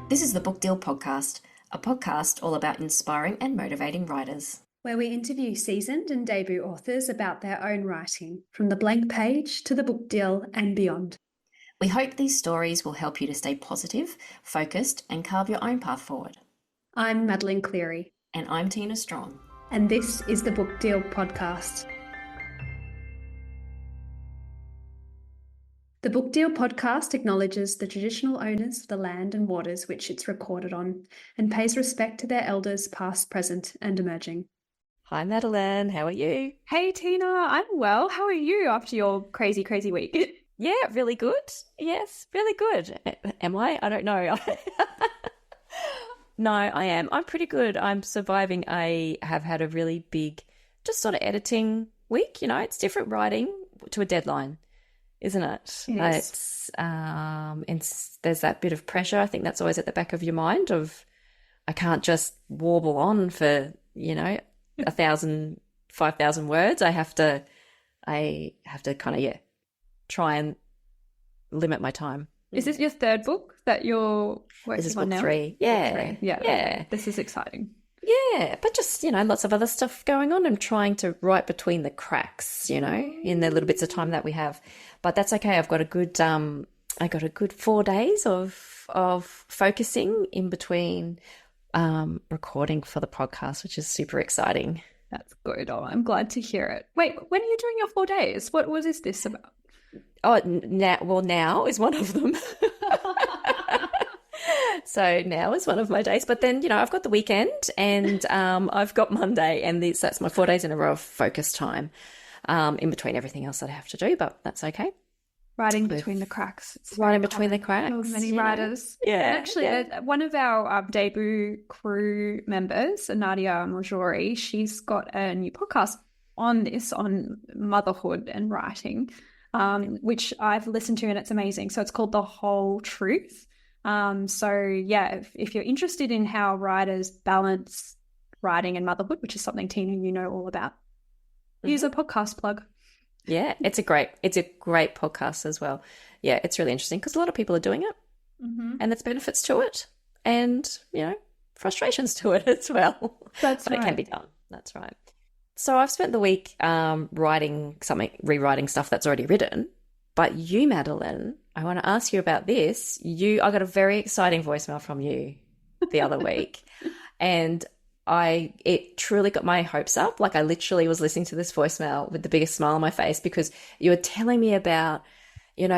This is the Book Deal Podcast, a podcast all about inspiring and motivating writers. Where we interview seasoned and debut authors about their own writing, from the blank page to the book deal and beyond. We hope these stories will help you to stay positive, focused, and carve your own path forward. I'm Madeline Cleary. And I'm Tina Strong. And this is the Book Deal Podcast. The Book Deal Podcast acknowledges the traditional owners of the land and waters which it's recorded on and pays respect to their elders past, present and emerging. Hi, Madeline. How are you? Hey, Tina. I'm well. How are you after your crazy, crazy week? Yeah, really good. Yes, really good. Am I? I don't know. No, I am. I'm pretty good. I'm surviving. I have had a really big, just sort of editing week. You know, it's different writing to a deadline, isn't it? There's that bit of pressure. I think that's always at the back of your mind of, I can't just warble on for, 1,000, 5,000 words. I have to kind of, try and limit my time. Is this your third book that you're working This is on book now? 3. Yeah. Book 3. Yeah. This is exciting. Yeah, but just, lots of other stuff going on. I'm trying to write between the cracks, in the little bits of time that we have. But that's okay. I've got a good 4 days of focusing in between recording for the podcast, which is super exciting. That's good. Oh, I'm glad to hear it. Wait, when are you doing your 4 days? What is this about? Oh, now is one of them. So now is one of my days. But then, I've got the weekend and I've got Monday, and that's my 4 days in a row of focus time in between everything else that I have to do, but that's okay. Writing between the cracks. Writing between the cracks. Many writers. Yeah. Actually, one of our debut crew members, Nadia Mojori, she's got a new podcast on motherhood and writing, which I've listened to, and it's amazing. So it's called The Whole Truth. If you're interested in how writers balance writing and motherhood, which is something, Tina, you know all about, use a podcast plug. Yeah, it's a great podcast as well. Yeah, it's really interesting because a lot of people are doing it, and there's benefits to it, and frustrations to it as well. But it can be done. That's right. So I've spent the week rewriting stuff that's already written. But you, Madeline, I want to ask you about this. I got a very exciting voicemail from you the other week, and it truly got my hopes up. Like, I literally was listening to this voicemail with the biggest smile on my face, because you were telling me about,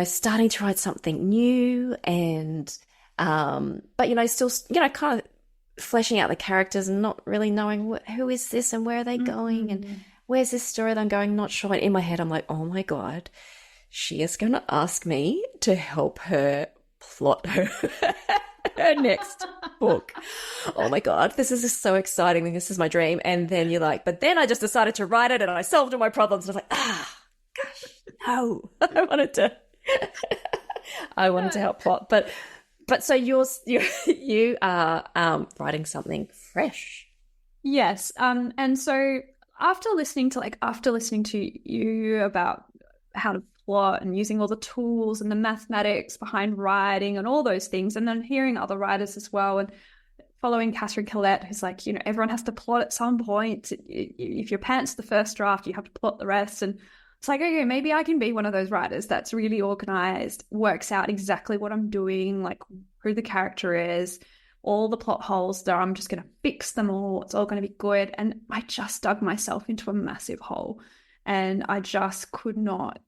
starting to write something new and, but, still, kind of fleshing out the characters and not really knowing who is this and where are they going and where's this story that I'm going, not sure. And in my head, I'm like, oh my God, she is going to ask me to help her plot her next book. Oh my God, this is just so exciting. This is my dream. And then you're like, but then I just decided to write it and I solved all my problems. And I was like, gosh, no. I wanted to help plot. But so you are writing something fresh. Yes. And so after listening to you about how to plot and using all the tools and the mathematics behind writing and all those things, and then hearing other writers as well, and following Catherine Collette, who's like, everyone has to plot at some point. If your pants the first draft, you have to plot the rest. And it's like, okay, maybe I can be one of those writers that's really organized, works out exactly what I'm doing, like who the character is, all the plot holes there. I'm just going to fix them all. It's all going to be good. And I just dug myself into a massive hole, and I just could not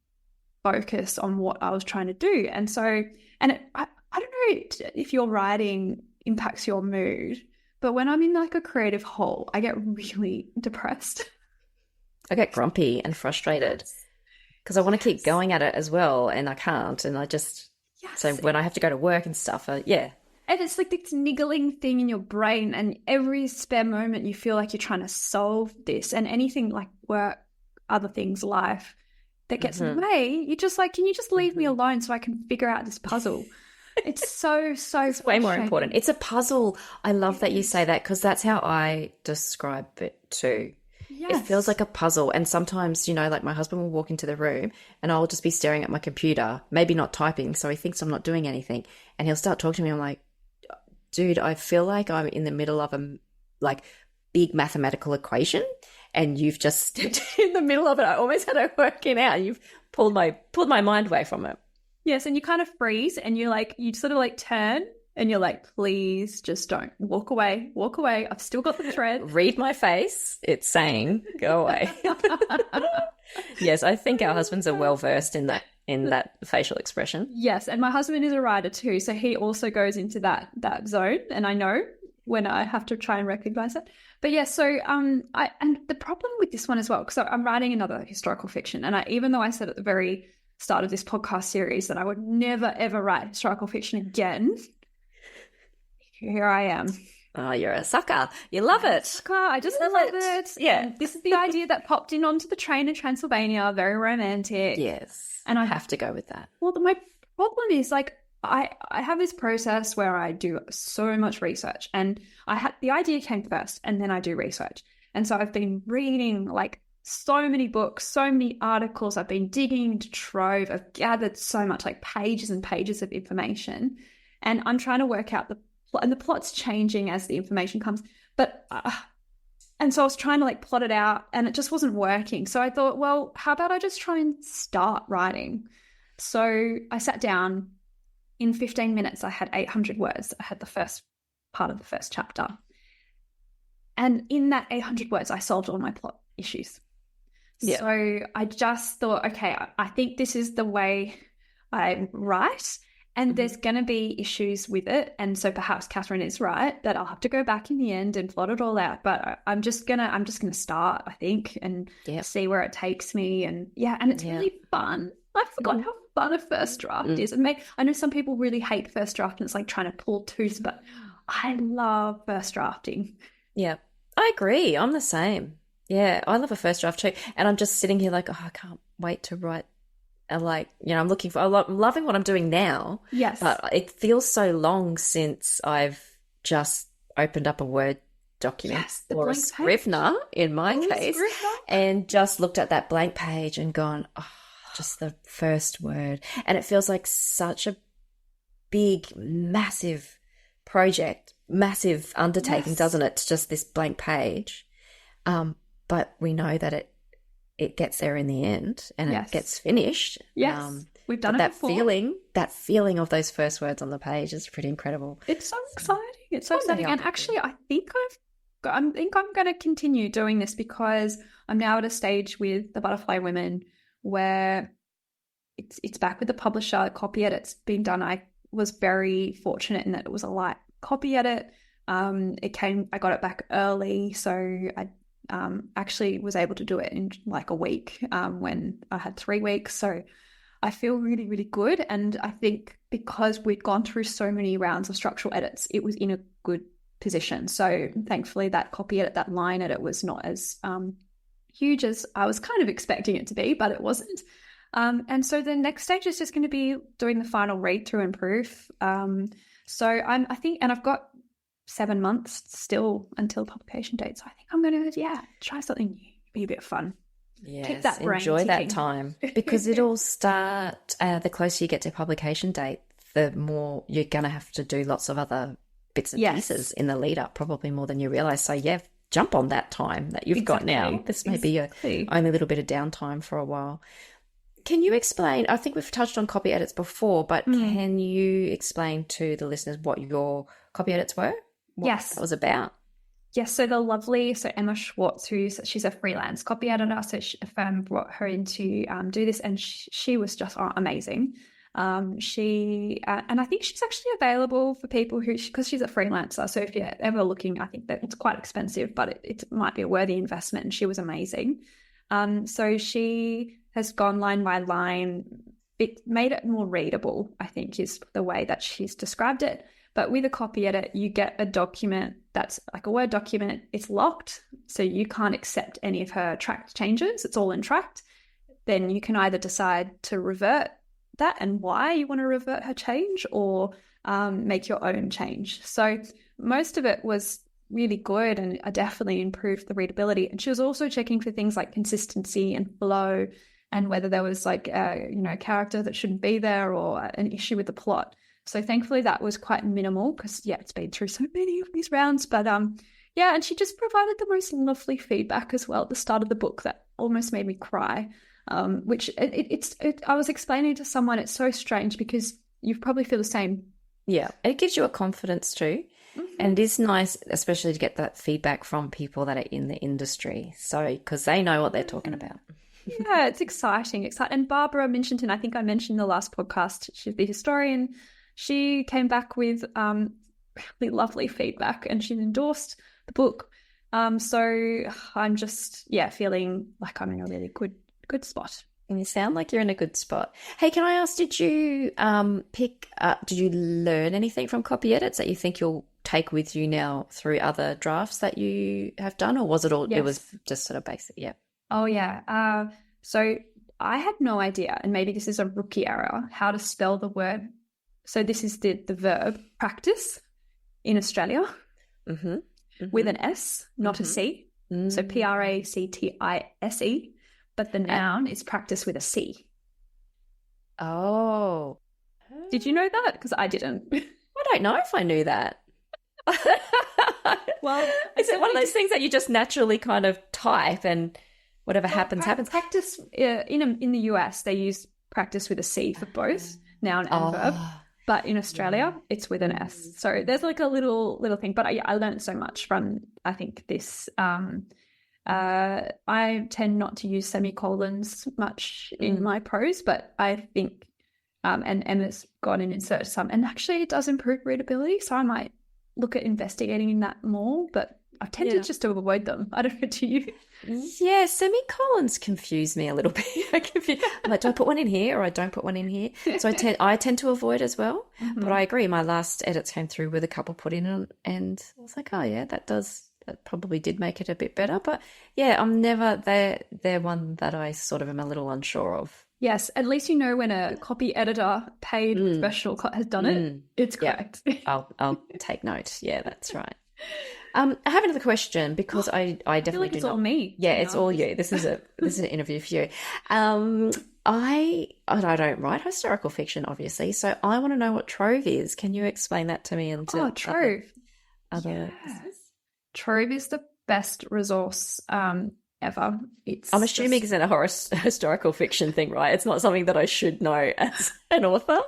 focus on what I was trying to do. And so, I don't know if your writing impacts your mood, but when I'm in like a creative hole, I get really depressed. I get grumpy and frustrated because I want to keep going at it as well, and I can't. And I just, so when I have to go to work and stuff, And it's like this niggling thing in your brain, and every spare moment you feel like you're trying to solve this, and anything like work, other things, life, that gets in the way, you're just like, can you just leave me alone so I can figure out this puzzle? It's so it's way more important. It's a puzzle. I love that you say that, because that's how I describe it too. Yes. It feels like a puzzle. And sometimes, like my husband will walk into the room and I'll just be staring at my computer, maybe not typing, so he thinks I'm not doing anything. And he'll start talking to me. I'm like, dude, I feel like I'm in the middle of a like big mathematical equation, and you've just stepped in the middle of it. I almost had it working out. You've pulled my mind away from it. Yes, and you kind of freeze, and you sort of like turn, and you're like, please just don't walk away. I've still got the thread. Read my face. It's saying go away. Yes, I think our husbands are well versed in that facial expression. Yes, and my husband is a writer too, so he also goes into that zone, and I know when I have to try and recognize it. But yeah, so and the problem with this one as well, because I'm writing another historical fiction, and even though I said at the very start of this podcast series that I would never ever write historical fiction again, here I am. Oh, you're a sucker. You love it. I just love it. Yeah. And this is the idea that popped in onto the train in Transylvania. Very romantic. Yes. And I have to go with that. Well, my problem is like I have this process where I do so much research, and the idea came first, and then I do research. And so I've been reading like so many books, so many articles. I've been digging into trove. I've gathered so much, like pages and pages of information, and I'm trying to work out the plot, and the plot's changing as the information comes. But and so I was trying to like plot it out, and it just wasn't working. So I thought, well, how about I just try and start writing? So I sat down. In 15 minutes, I had 800 words. I had the first part of the first chapter. And in that 800 words, I solved all my plot issues. Yeah. So I just thought, okay, I think this is the way I write, and there's going to be issues with it. And so perhaps Catherine is right that I'll have to go back in the end and plot it all out. But I'm just gonna start, I think, and see where it takes me. And and it's really fun. I forgot how fun a first draft is. And I know some people really hate first draft, and it's like trying to pull tooth, but I love first drafting. Yeah, I agree. I'm the same. Yeah, I love a first draft too. And I'm just sitting here like, oh, I can't wait to write. I'm loving what I'm doing now. Yes. But it feels so long since I've just opened up a Word document or a Scrivener in my case, and just looked at that blank page and gone, oh, just the first word. And it feels like such a big, massive project, massive undertaking, doesn't it? It's just this blank page. But we know that it gets there in the end, and it gets finished. Yes, we've done it that before. That feeling of those first words on the page is pretty incredible. It's so exciting. It's so exciting. And actually, I think I'm going to continue doing this, because I'm now at a stage with the Butterfly Women where it's back with the publisher. Copy edit's been done. I was very fortunate in that it was a light copy edit. I got it back early, so I actually was able to do it in like a week when I had 3 weeks. So I feel really, really good. And I think because we'd gone through so many rounds of structural edits, it was in a good position. So thankfully that copy edit, that line edit, was not as huge as I was kind of expecting it to be, but it wasn't. And so the next stage is just going to be doing the final read through and proof. So I think I've got 7 months still until publication date. So I think I'm going to, try something new. Be a bit of fun. Yes, keep that brain enjoy ticking. that time, because it'll start, the closer you get to publication date, the more you're going to have to do lots of other bits and pieces in the lead up, probably more than you realise. So jump on that time that you've got now. This may be your only little bit of downtime for a while. Can you explain, I think we've touched on copy edits before, but can you explain to the listeners what your copy edits were? What that was about? Yes, so Emma Schwartz, she's a freelance copy editor, so a firm brought her in to do this, and she was just amazing. And I think she's actually available for people because she's a freelancer, so if you're ever looking, I think that it's quite expensive, but it might be a worthy investment, and she was amazing. So she has gone line by line. It made it more readable, I think, is the way that she's described it. But with a copy edit, you get a document that's like a Word document. It's locked, so you can't accept any of her tracked changes. It's all in tracked. Then you can either decide to revert that and why you want to revert her change, or make your own change. So most of it was really good, and I definitely improved the readability. And she was also checking for things like consistency and flow, and whether there was like a character that shouldn't be there, or an issue with the plot. So thankfully that was quite minimal because, yeah, it's been through so many of these rounds. But yeah, and she just provided the most lovely feedback as well at the start of the book that almost made me cry. Which I was explaining to someone, it's so strange because you probably feel the same. Yeah, it gives you a confidence too. And it is nice, especially to get that feedback from people that are in the industry. So, because they know what they're talking about. Yeah, it's exciting. And Barbara Minchington, I think I mentioned in the last podcast, she's the historian. She came back with really lovely feedback and she endorsed the book. So I'm just, feeling like I'm in a really good spot. And you sound like you're in a good spot. Hey, can I ask, did you did you learn anything from copy edits that you think you'll take with you now through other drafts that you have done, or was it all, Yes. it was just sort of basic? Yeah. Oh, yeah. So I had no idea, and maybe this is a rookie error, how to spell the word. So this is the verb practice in Australia with an S, not a C. So Practise, but the noun is practice with a C. Oh. Did you know that? Because I didn't. I don't know if I knew that. Well, is it one of those things that you just naturally kind of type and whatever happens? Practice in the US, they use practice with a C for both noun and verb, but in Australia, it's with an S. So there's like a little thing. But I learned so much from, I think, this. I tend not to use semicolons much in my prose, but I think, and Emma's gone and inserted some, and actually it does improve readability. So I might look at investigating in that more, but I've tended just to avoid them. I don't know, do you? Yeah, semicolons confuse me a little bit. I'm like, do I put one in here or I don't put one in here? So I tend to avoid as well. But I agree. My last edits came through with a couple put in, and I was like, oh yeah, that probably did make it a bit better. But yeah, I'm never, they're one that I sort of am a little unsure of. Yes, at least you know when a copy editor paid professional has done it. It's correct. I'll take note. Yeah, that's right. I have another question because I definitely feel like it's all me. Yeah, it's all you. This is an interview for you. I don't write historical fiction, obviously, so I want to know what Trove is. Can you explain that to me? Trove. Other Trove is the best resource ever. I'm assuming it's a historical fiction thing, right? It's not something that I should know as an author,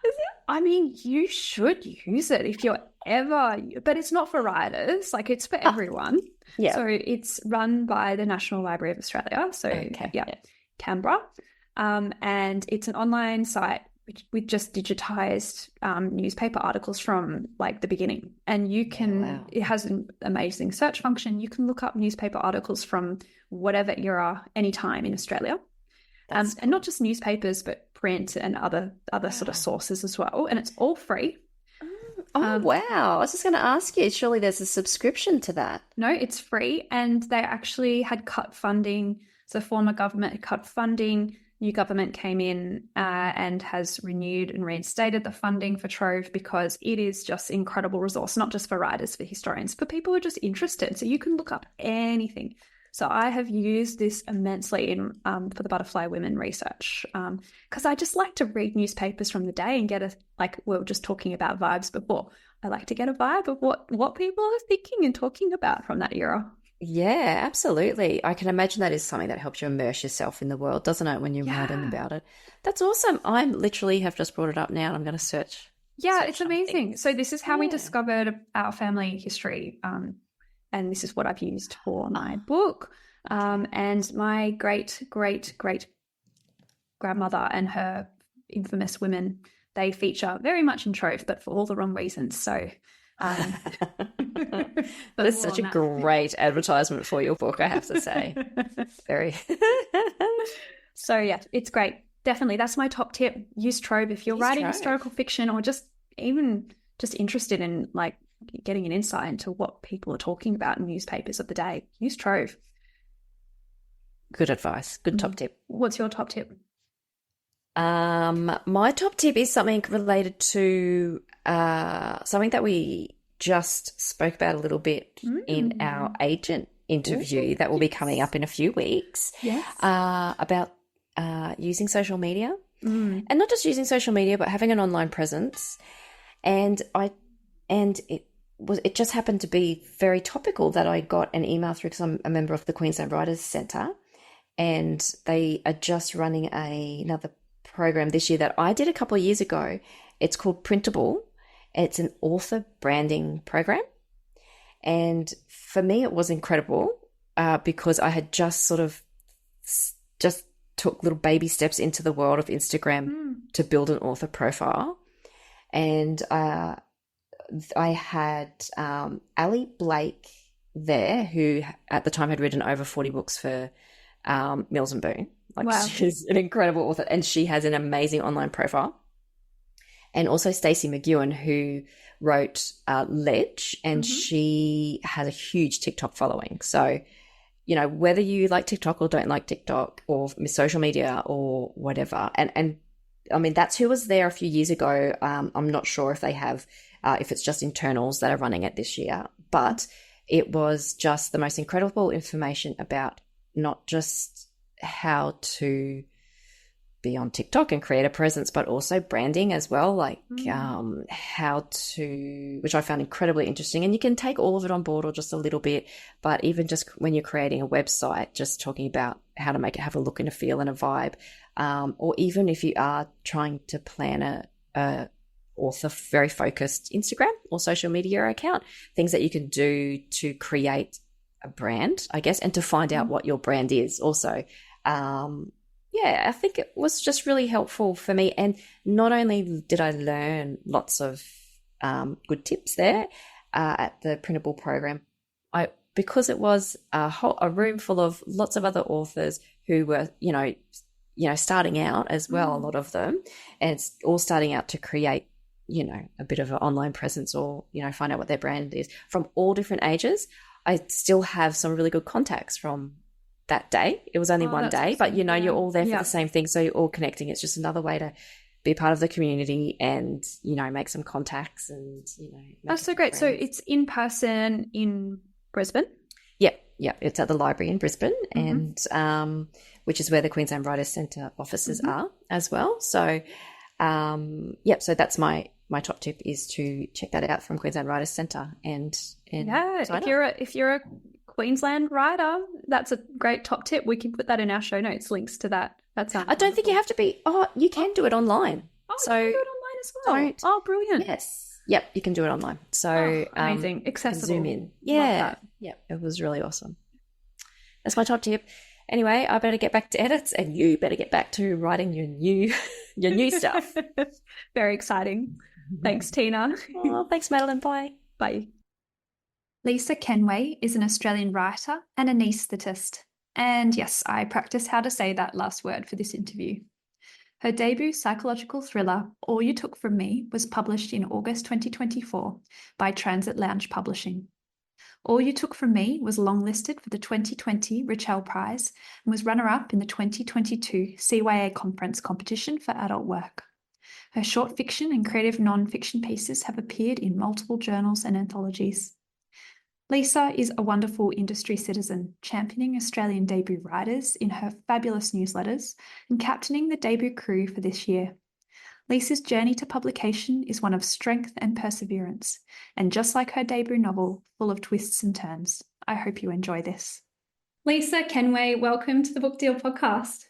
is it? I mean, you should use it if you're ever, but it's not for writers. Like, it's for everyone. Yeah. So it's run by the National Library of Australia. So Canberra, and it's an online site with just digitized newspaper articles from like the beginning, and you can. It has an amazing search function. You can look up newspaper articles from whatever era, anytime in Australia, and not just newspapers, but print and other sort of sources as well. And it's all free. Oh, wow. I was just going to ask you, surely there's a subscription to that. No, it's free. And they actually had cut funding. So former government had cut funding. New government came in and has renewed and reinstated the funding for Trove because it is just an incredible resource, not just for writers, for historians, for people who are just interested. So you can look up anything. So I have used this immensely in for the Butterfly Women research because I just like to read newspapers from the day and get we were just talking about vibes before. I like to get a vibe of what people are thinking and talking about from that era. Yeah, absolutely. I can imagine that is something that helps you immerse yourself in the world, doesn't it, when you're writing about it? That's awesome. I literally have just brought it up now and I'm going to search. Yeah, it's amazing. So this is how we discovered our family history. And this is what I've used for my book. And my great grandmother and her infamous women, they feature very much in Trove, but for all the wrong reasons. So that is such a great advertisement for your book, I have to say. Very. So yeah, it's great. Definitely. That's my top tip. Use Trove if you're writing historical fiction or just interested in like getting an insight into what people are talking about in newspapers of the day. Use Trove. Good advice. Good top tip. What's your top tip? My top tip is something related to something that we just spoke about a little bit in our agent interview that will be coming up in a few weeks. Yes. About using social media Mm. And not just using social media, but having an online presence. And it just happened to be very topical that I got an email through, because I'm a member of the Queensland Writers Centre, and they are just running another program this year that I did a couple of years ago. It's called Printable. It's an author branding program. And for me, it was incredible because I had just sort of just took little baby steps into the world of Instagram to build an author profile. And I had Ali Blake there, who at the time had written over 40 books for Mills and Boon. Wow. She's an incredible author, and she has an amazing online profile. And also Stacey McGeown, who wrote Ledge, and she has a huge TikTok following. So, whether you like TikTok or don't like TikTok or social media or whatever, and I mean, that's who was there a few years ago. I'm not sure if they have, if it's just internals that are running it this year, but it was just the most incredible information about not just how to be on TikTok and create a presence, but also branding as well, like how to, which I found incredibly interesting. And you can take all of it on board or just a little bit, but even just when you're creating a website, just talking about how to make it have a look and a feel and a vibe, or even if you are trying to plan a author very focused Instagram or social media account, things that you can do to create a brand, I guess, and to find out what your brand is also. Yeah, I think it was just really helpful for me. And not only did I learn lots of good tips there at the Printable program, because it was a room full of lots of other authors who were, starting out as well, a lot of them, and it's all starting out to create, a bit of an online presence or, find out what their brand is from all different ages. I still have some really good contacts from that day. It was only one day, but you're all there for the same thing. So you're all connecting. It's just another way to be part of the community and, make some contacts and, That's so great. friends. So it's in person in Brisbane? Yeah. It's at the library in Brisbane and which is where the Queensland Writers Centre offices are as well. So, so that's my top tip is to check that out from Queensland Writers Centre and if you're a Queensland writer, that's a great top tip. We can put that in our show notes, links to that. That sounds I don't think you have to be. You can do it online. So you can do it online as well. Oh, brilliant. Yes. Yep, you can do it online. So amazing. Accessible. Zoom in. Yeah. Yep, it was really awesome. That's my top tip. Anyway, I better get back to edits and you better get back to writing your new stuff. Very exciting. Thanks, Tina. Oh, thanks, Madeline. Bye. Bye. Lisa Kenway is an Australian writer and anaesthetist. And yes, I practiced how to say that last word for this interview. Her debut psychological thriller, All You Took From Me, was published in August 2024 by Transit Lounge Publishing. All You Took From Me was longlisted for the 2020 Richell Prize and was runner-up in the 2022 CYA Conference competition for adult work. Her short fiction and creative non-fiction pieces have appeared in multiple journals and anthologies. Lisa is a wonderful industry citizen, championing Australian debut writers in her fabulous newsletters and captaining the debut crew for this year. Lisa's journey to publication is one of strength and perseverance, and just like her debut novel, full of twists and turns. I hope you enjoy this. Lisa Kenway, welcome to the Book Deal podcast.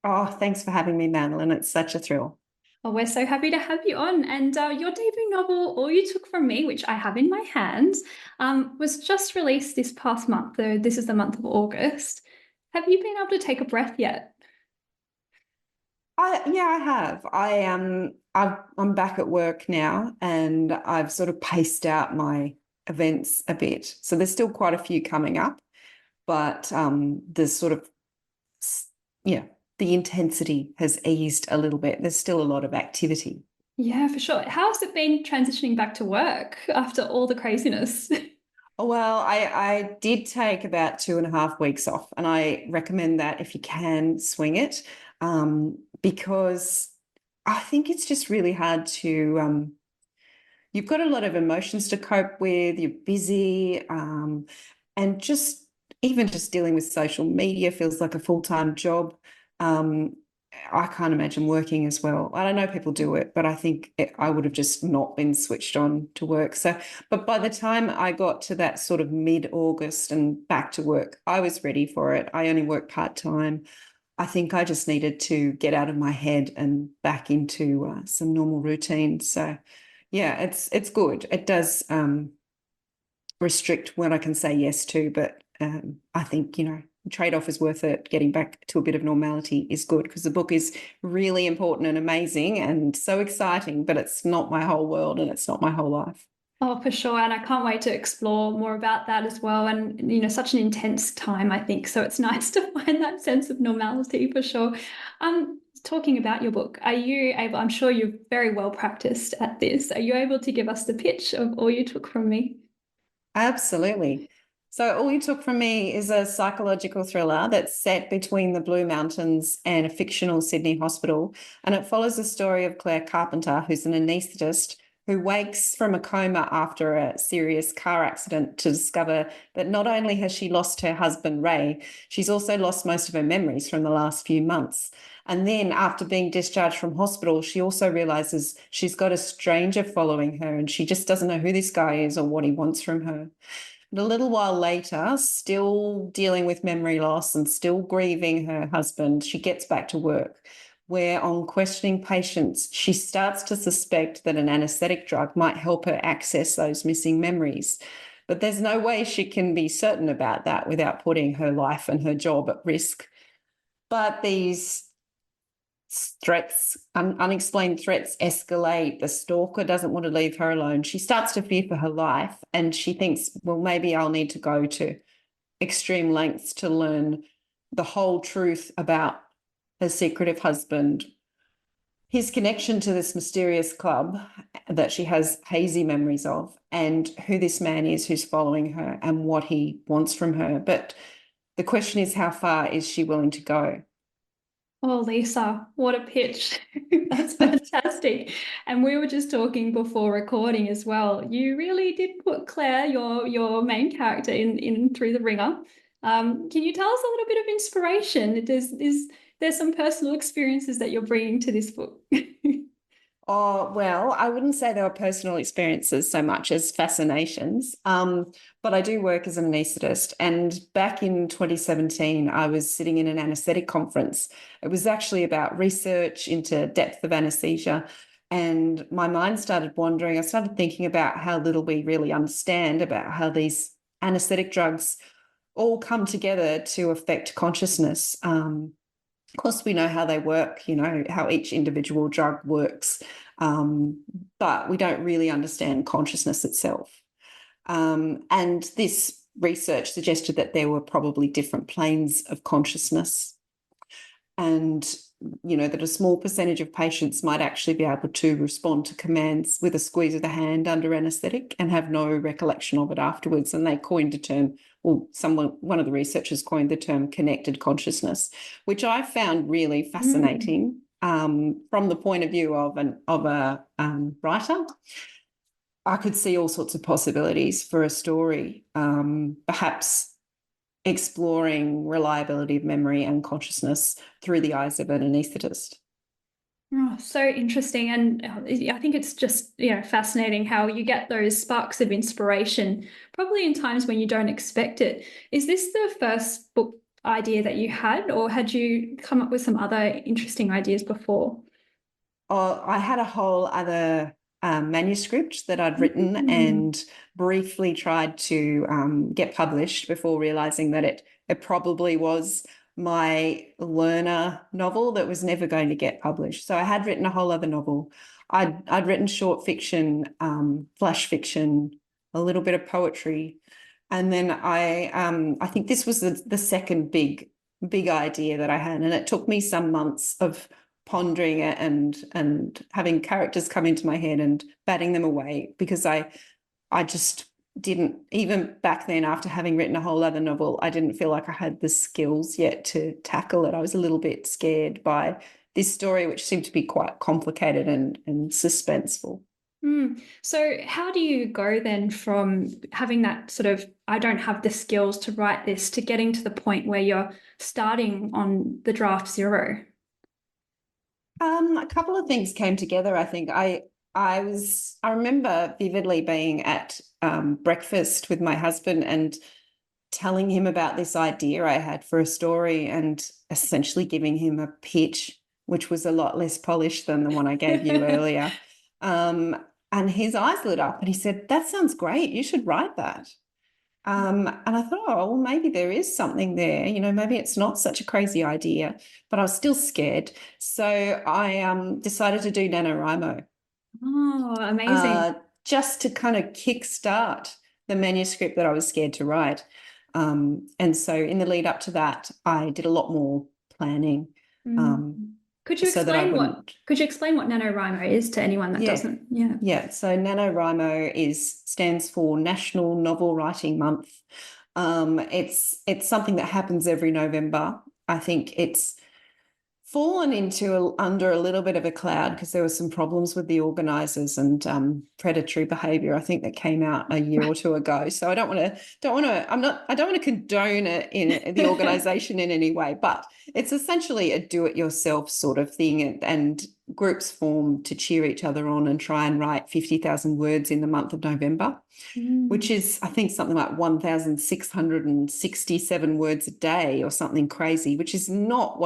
Oh, thanks for having me, Madeline. It's such a thrill. Well, we're so happy to have you on. And your debut novel, All You Took From Me, which I have in my hands, was just released this past month, though this is the month of August. Have you been able to take a breath yet? I have. I'm back at work now, and I've sort of paced out my events a bit. So there's still quite a few coming up, but there's sort of, the intensity has eased a little bit. There's still a lot of activity. Yeah, for sure. How's it been transitioning back to work after all the craziness? Well, I did take about 2.5 weeks off, and I recommend that if you can swing it, because I think it's just really hard to, you've got a lot of emotions to cope with, you're busy, and even just dealing with social media feels like a full-time job. I can't imagine working as well. I don't know people do it, but I think I would have just not been switched on to work. So, but by the time I got to that sort of mid-August and back to work, I was ready for it. I only work part-time. I think I just needed to get out of my head and back into some normal routine. So, yeah, it's good. It does restrict what I can say yes to, but I think, the trade-off is worth it. Getting back to a bit of normality is good, because the book is really important and amazing and so exciting, but it's not my whole world and it's not my whole life. Oh, for sure. And I can't wait to explore more about that as well. And, such an intense time, I think. So it's nice to find that sense of normality for sure. Talking about your book, are you able, I'm sure you're very well practiced at this. Are you able to give us the pitch of All You Took From Me? Absolutely. So All You Took From Me is a psychological thriller that's set between the Blue Mountains and a fictional Sydney hospital. And it follows the story of Claire Carpenter, who's an anaesthetist who wakes from a coma after a serious car accident to discover that not only has she lost her husband, Ray, she's also lost most of her memories from the last few months. And then after being discharged from hospital, she also realizes she's got a stranger following her and she just doesn't know who this guy is or what he wants from her. And a little while later, still dealing with memory loss and still grieving her husband, she gets back to work, where on questioning patients, she starts to suspect that an anesthetic drug might help her access those missing memories. But there's no way she can be certain about that without putting her life and her job at risk. But these threats, unexplained threats escalate. The stalker doesn't want to leave her alone. She starts to fear for her life, and she thinks, well, maybe I'll need to go to extreme lengths to learn the whole truth about her secretive husband, his connection to this mysterious club that she has hazy memories of, and who this man is who's following her and what he wants from her. But the question is, how far is she willing to go? Oh, Lisa, what a pitch. That's fantastic. And we were just talking before recording as well. You really did put Claire, your main character, in through the ringer. Can you tell us a little bit of inspiration? There's some personal experiences that you're bringing to this book? Oh, well, I wouldn't say they were personal experiences so much as fascinations. But I do work as an anaesthetist. And back in 2017, I was sitting in an anaesthetic conference. It was actually about research into depth of anesthesia. And my mind started wandering. I started thinking about how little we really understand about how these anesthetic drugs all come together to affect consciousness. Of course, we know how they work, how each individual drug works, but we don't really understand consciousness itself. And this research suggested that there were probably different planes of consciousness, and that a small percentage of patients might actually be able to respond to commands with a squeeze of the hand under anaesthetic and have no recollection of it afterwards. And they coined a term, well, one of the researchers coined the term connected consciousness, which I found really fascinating from the point of view of a writer. I could see all sorts of possibilities for a story, perhaps exploring reliability of memory and consciousness through the eyes of an anaesthetist. Oh, so interesting. And I think it's just, fascinating how you get those sparks of inspiration, probably in times when you don't expect it. Is this the first book idea that you had, or had you come up with some other interesting ideas before? Oh, I had a whole other manuscript that I'd written and briefly tried to get published before realizing that it probably was my learner novel that was never going to get published. So I had written a whole other novel. I'd written short fiction, flash fiction, a little bit of poetry, and then I think this was the second big idea that I had, and it took me some months of pondering it and having characters come into my head and batting them away, because I just didn't, even back then, after having written a whole other novel, I didn't feel like I had the skills yet to tackle it. I was a little bit scared by this story, which seemed to be quite complicated and suspenseful. So how do you go then from having that sort of, I don't have the skills to write this, to getting to the point where you're starting on the draft zero? A couple of things came together. I think I remember vividly being at breakfast with my husband and telling him about this idea I had for a story and essentially giving him a pitch, which was a lot less polished than the one I gave you earlier. And his eyes lit up and he said, "That sounds great. You should write that." And I thought, oh, well, maybe there is something there. Maybe it's not such a crazy idea, but I was still scared. So I decided to do NaNoWriMo. Oh, amazing. Just to kind of kickstart the manuscript that I was scared to write. And so in the lead up to that, I did a lot more planning. Could you so that I explain wouldn't. could you explain what NaNoWriMo is to anyone that doesn't? Yeah. Yeah. So NaNoWriMo stands for National Novel Writing Month. It's something that happens every November. I think it's fallen under a little bit of a cloud because there were some problems with the organisers and predatory behaviour, I think, that came out a year or two ago. So I don't want to condone it in the organisation in any way, but it's essentially a do-it-yourself sort of thing, and groups form to cheer each other on and try and write 50,000 words in the month of November, which is, I think, something like 1,667 words a day or something crazy, which is not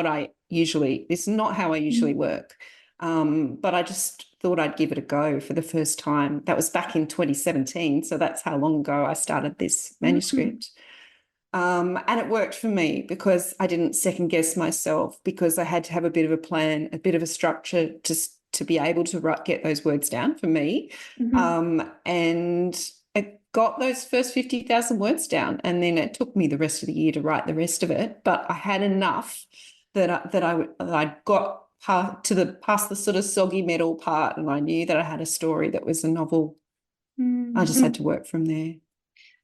it's not how I usually work. But I just thought I'd give it a go for the first time. That was back in 2017. So that's how long ago I started this manuscript. And it worked for me because I didn't second guess myself, because I had to have a bit of a plan, a bit of a structure to be able to get those words down for me. And I got those first 50,000 words down, and then it took me the rest of the year to write the rest of it. But I had enough that I got past the sort of soggy metal part, and I knew that I had a story that was a novel. I just had to work from there.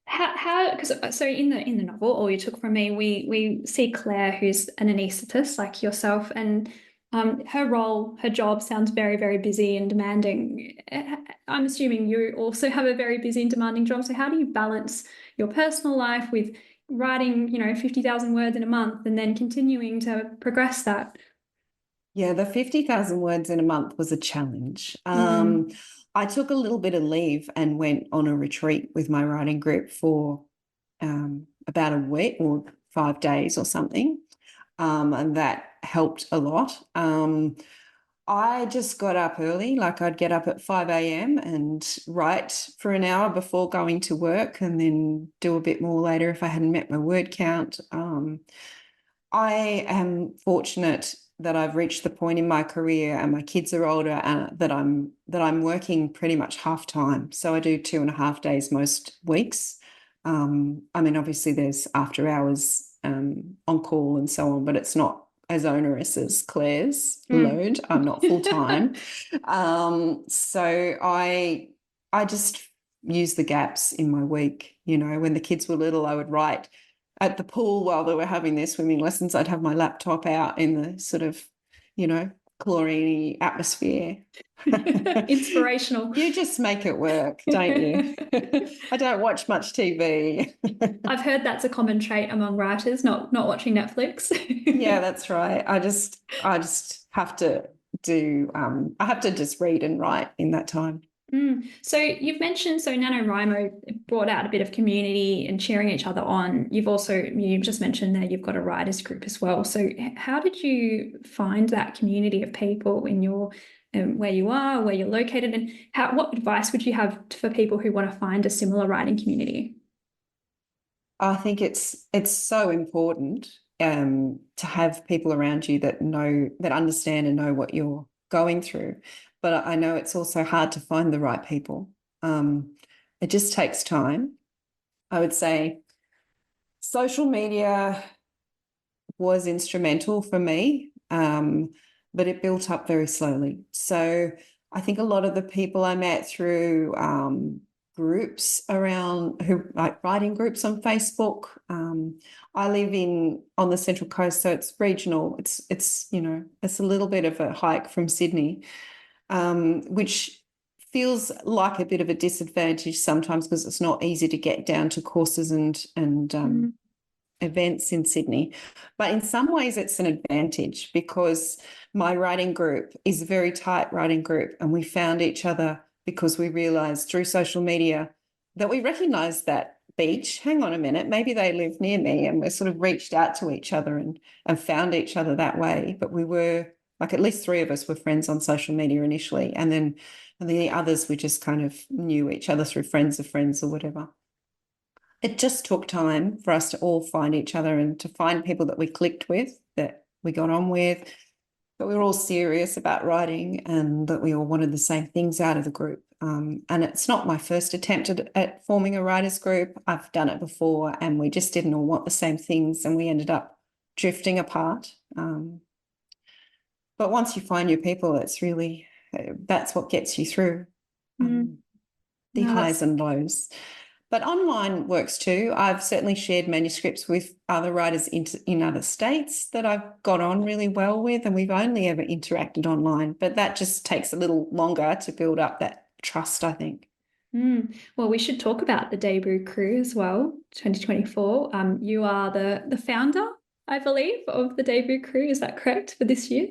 Because so in the novel, All You Took From Me, we see Claire, who's an anaesthetist like yourself, and her job sounds very, very busy and demanding. I'm assuming you also have a very busy and demanding job. So how do you balance your personal life with writing, 50,000 words in a month and then continuing to progress that? Yeah, the 50,000 words in a month was a challenge. I took a little bit of leave and went on a retreat with my writing group for about a week or 5 days or something, and that helped a lot. I just got up early, like I'd get up at 5 a.m. and write for an hour before going to work, and then do a bit more later if I hadn't met my word count. I am fortunate that I've reached the point in my career, and my kids are older, and that I'm working pretty much half time. So I do 2.5 days most weeks. I mean, obviously there's after hours on call and so on, but it's not as onerous as Claire's load. I'm not full time. So I just use the gaps in my week. When the kids were little, I would write at the pool while they were having their swimming lessons. I'd have my laptop out in the sort of, chlorine atmosphere. Inspirational. You just make it work, don't you? I don't watch much TV. I've heard that's a common trait among writers, not watching Netflix. Yeah, that's right. I just have to I have to just read and write in that time. So you've mentioned, NaNoWriMo brought out a bit of community and cheering each other on. You've just mentioned that you've got a writers group as well. So how did you find that community of people in your where you are, where you're located, and what advice would you have for people who want to find a similar writing community? I think it's so important to have people around you that understand and know what you're going through. But I know it's also hard to find the right people. It just takes time. I would say social media was instrumental for me, but it built up very slowly. So I think a lot of the people I met through groups like writing groups on Facebook. I live on the Central Coast, so it's regional. It's a little bit of a hike from Sydney. Which feels like a bit of a disadvantage sometimes because it's not easy to get down to courses and events in Sydney. But in some ways it's an advantage because my writing group is a very tight writing group, and we found each other because we realised through social media that we recognised that beach. Hang on a minute, maybe they live near me, and we sort of reached out to each other and found each other that way. But we were like, at least 3 of us were friends on social media initially, and then the others, we just kind of knew each other through friends of friends or whatever. It just took time for us to all find each other and to find people that we clicked with, that we got on with, but we were all serious about writing and that we all wanted the same things out of the group. And it's not my first attempt at forming a writers group. I've done it before, and we just didn't all want the same things, and we ended up drifting apart. But once you find your people, it's really, that's what gets you through the highs and lows. But online works too. I've certainly shared manuscripts with other writers in other states that I've got on really well with, and we've only ever interacted online. But that just takes a little longer to build up that trust, I think. Well, we should talk about the debut crew as well, 2024. You are the founder, I believe, of the debut crew. Is that correct for this year?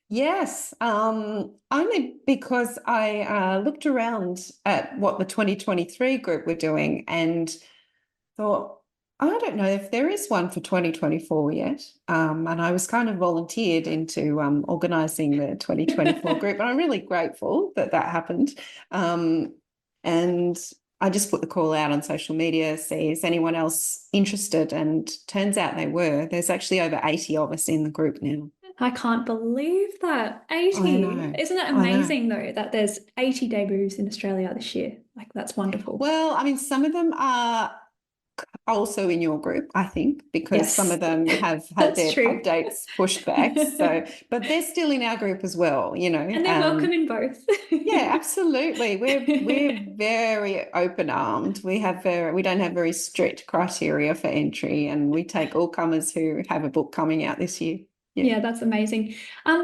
Yes, only because I looked around at what the 2023 group were doing and thought, I don't know if there is one for 2024 yet. And I was kind of volunteered into organising the 2024 group, and I'm really grateful that happened. And I just put the call out on social media, see, is anyone else interested? And turns out they were. There's actually over 80 of us in the group now. I can't believe that. 80. I know. Isn't it amazing, though, that there's 80 debuts in Australia this year? Like, that's wonderful. Well, I mean, some of them are also in your group, I think, because some of them have had their true. updates pushed back. So, but they're still in our group as well, you know. And they're welcome in both. Yeah, absolutely. We're very open-armed. We don't have very strict criteria for entry, and we take all comers who have a book coming out this year. Yeah, that's amazing.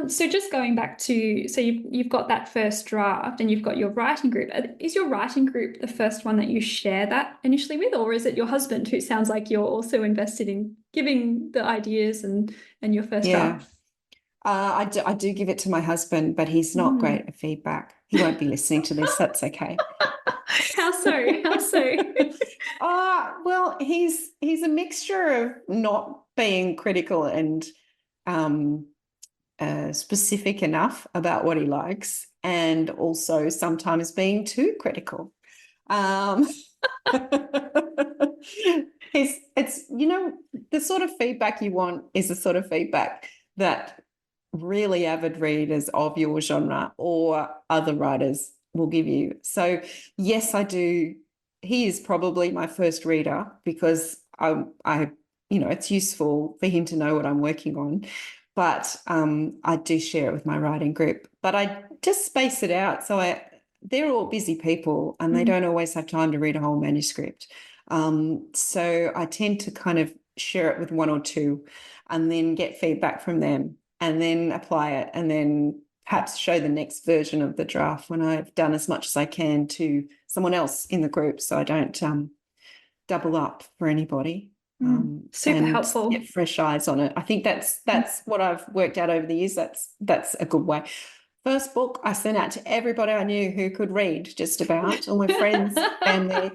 So just going back to, so you've got that first draft and you've got your writing group. Is your writing group the first one that you share that initially with, or is it your husband, who sounds like you're also invested in giving the ideas and your first draft? I do give it to my husband, but he's not great at feedback. He won't be listening to this. That's okay. How so? How so? Well, he's a mixture of not being critical and specific enough about what he likes, and also sometimes being too critical. It's the sort of feedback you want is the sort of feedback that really avid readers of your genre or other writers will give you. So yes, I do. He is probably my first reader because I it's useful for him to know what I'm working on. But I do share it with my writing group. But I just space it out. So they're all busy people, and they don't always have time to read a whole manuscript. So I tend to kind of share it with 1 or 2 and then get feedback from them and then apply it, and then perhaps show the next version of the draft when I've done as much as I can to someone else in the group, so I don't double up for anybody. Super helpful. Get fresh eyes on it. I think that's what I've worked out over the years. That's a good way. First book I sent out to everybody I knew who could read, just about, all my friends, family.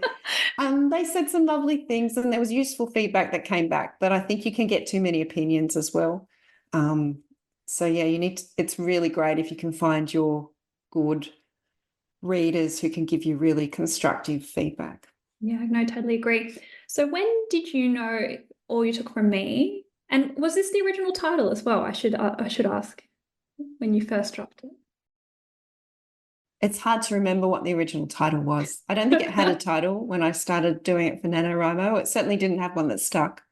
They said some lovely things, and there was useful feedback that came back, but I think you can get too many opinions as well. So yeah, it's really great if you can find your good readers who can give you really constructive feedback. Yeah, no, totally agree. So when did you know All You Took From Me? And was this the original title as well? I should ask, when you first dropped it. It's hard to remember what the original title was. I don't think it had a title when I started doing it for NaNoWriMo. It certainly didn't have one that stuck.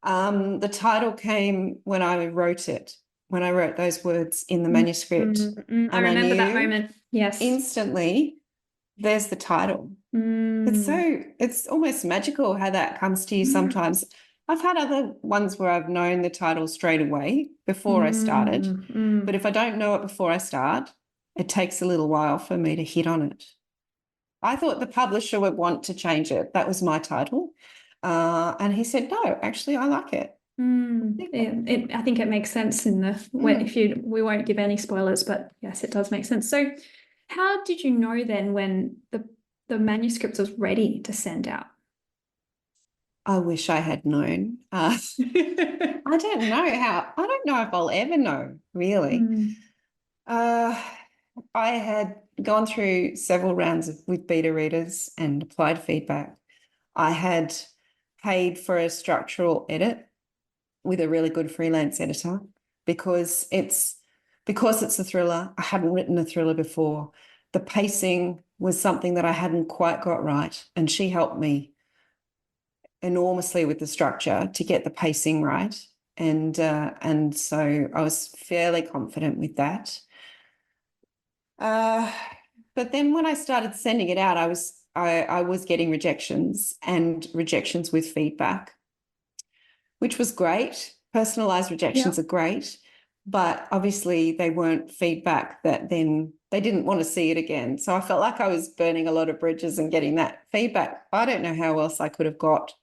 The title came when I wrote it, when I wrote those words in the manuscript. I remember that moment. Yes. Instantly, there's the title. It's almost magical how that comes to you sometimes. I've had other ones where I've known the title straight away before I started, but if I don't know it before I start, it takes a little while for me to hit on it. I thought the publisher would want to change it. That was my title. And he said, no, actually, I like it. I think it makes sense in we won't give any spoilers, but yes, it does make sense. So how did you know then when the manuscript was ready to send out? I wish I had known. I don't know if I'll ever know, really. I had gone through several rounds with beta readers and applied feedback. I had paid for a structural edit with a really good freelance editor because it's a thriller. I hadn't written a thriller before. The pacing was something that I hadn't quite got right, and she helped me enormously with the structure to get the pacing right. And so I was fairly confident with that. But then when I started sending it out, I was getting rejections with feedback, which was great. Personalized rejections are great, but obviously they weren't feedback that then they didn't want to see it again. So I felt like I was burning a lot of bridges and getting that feedback. I don't know how else I could have got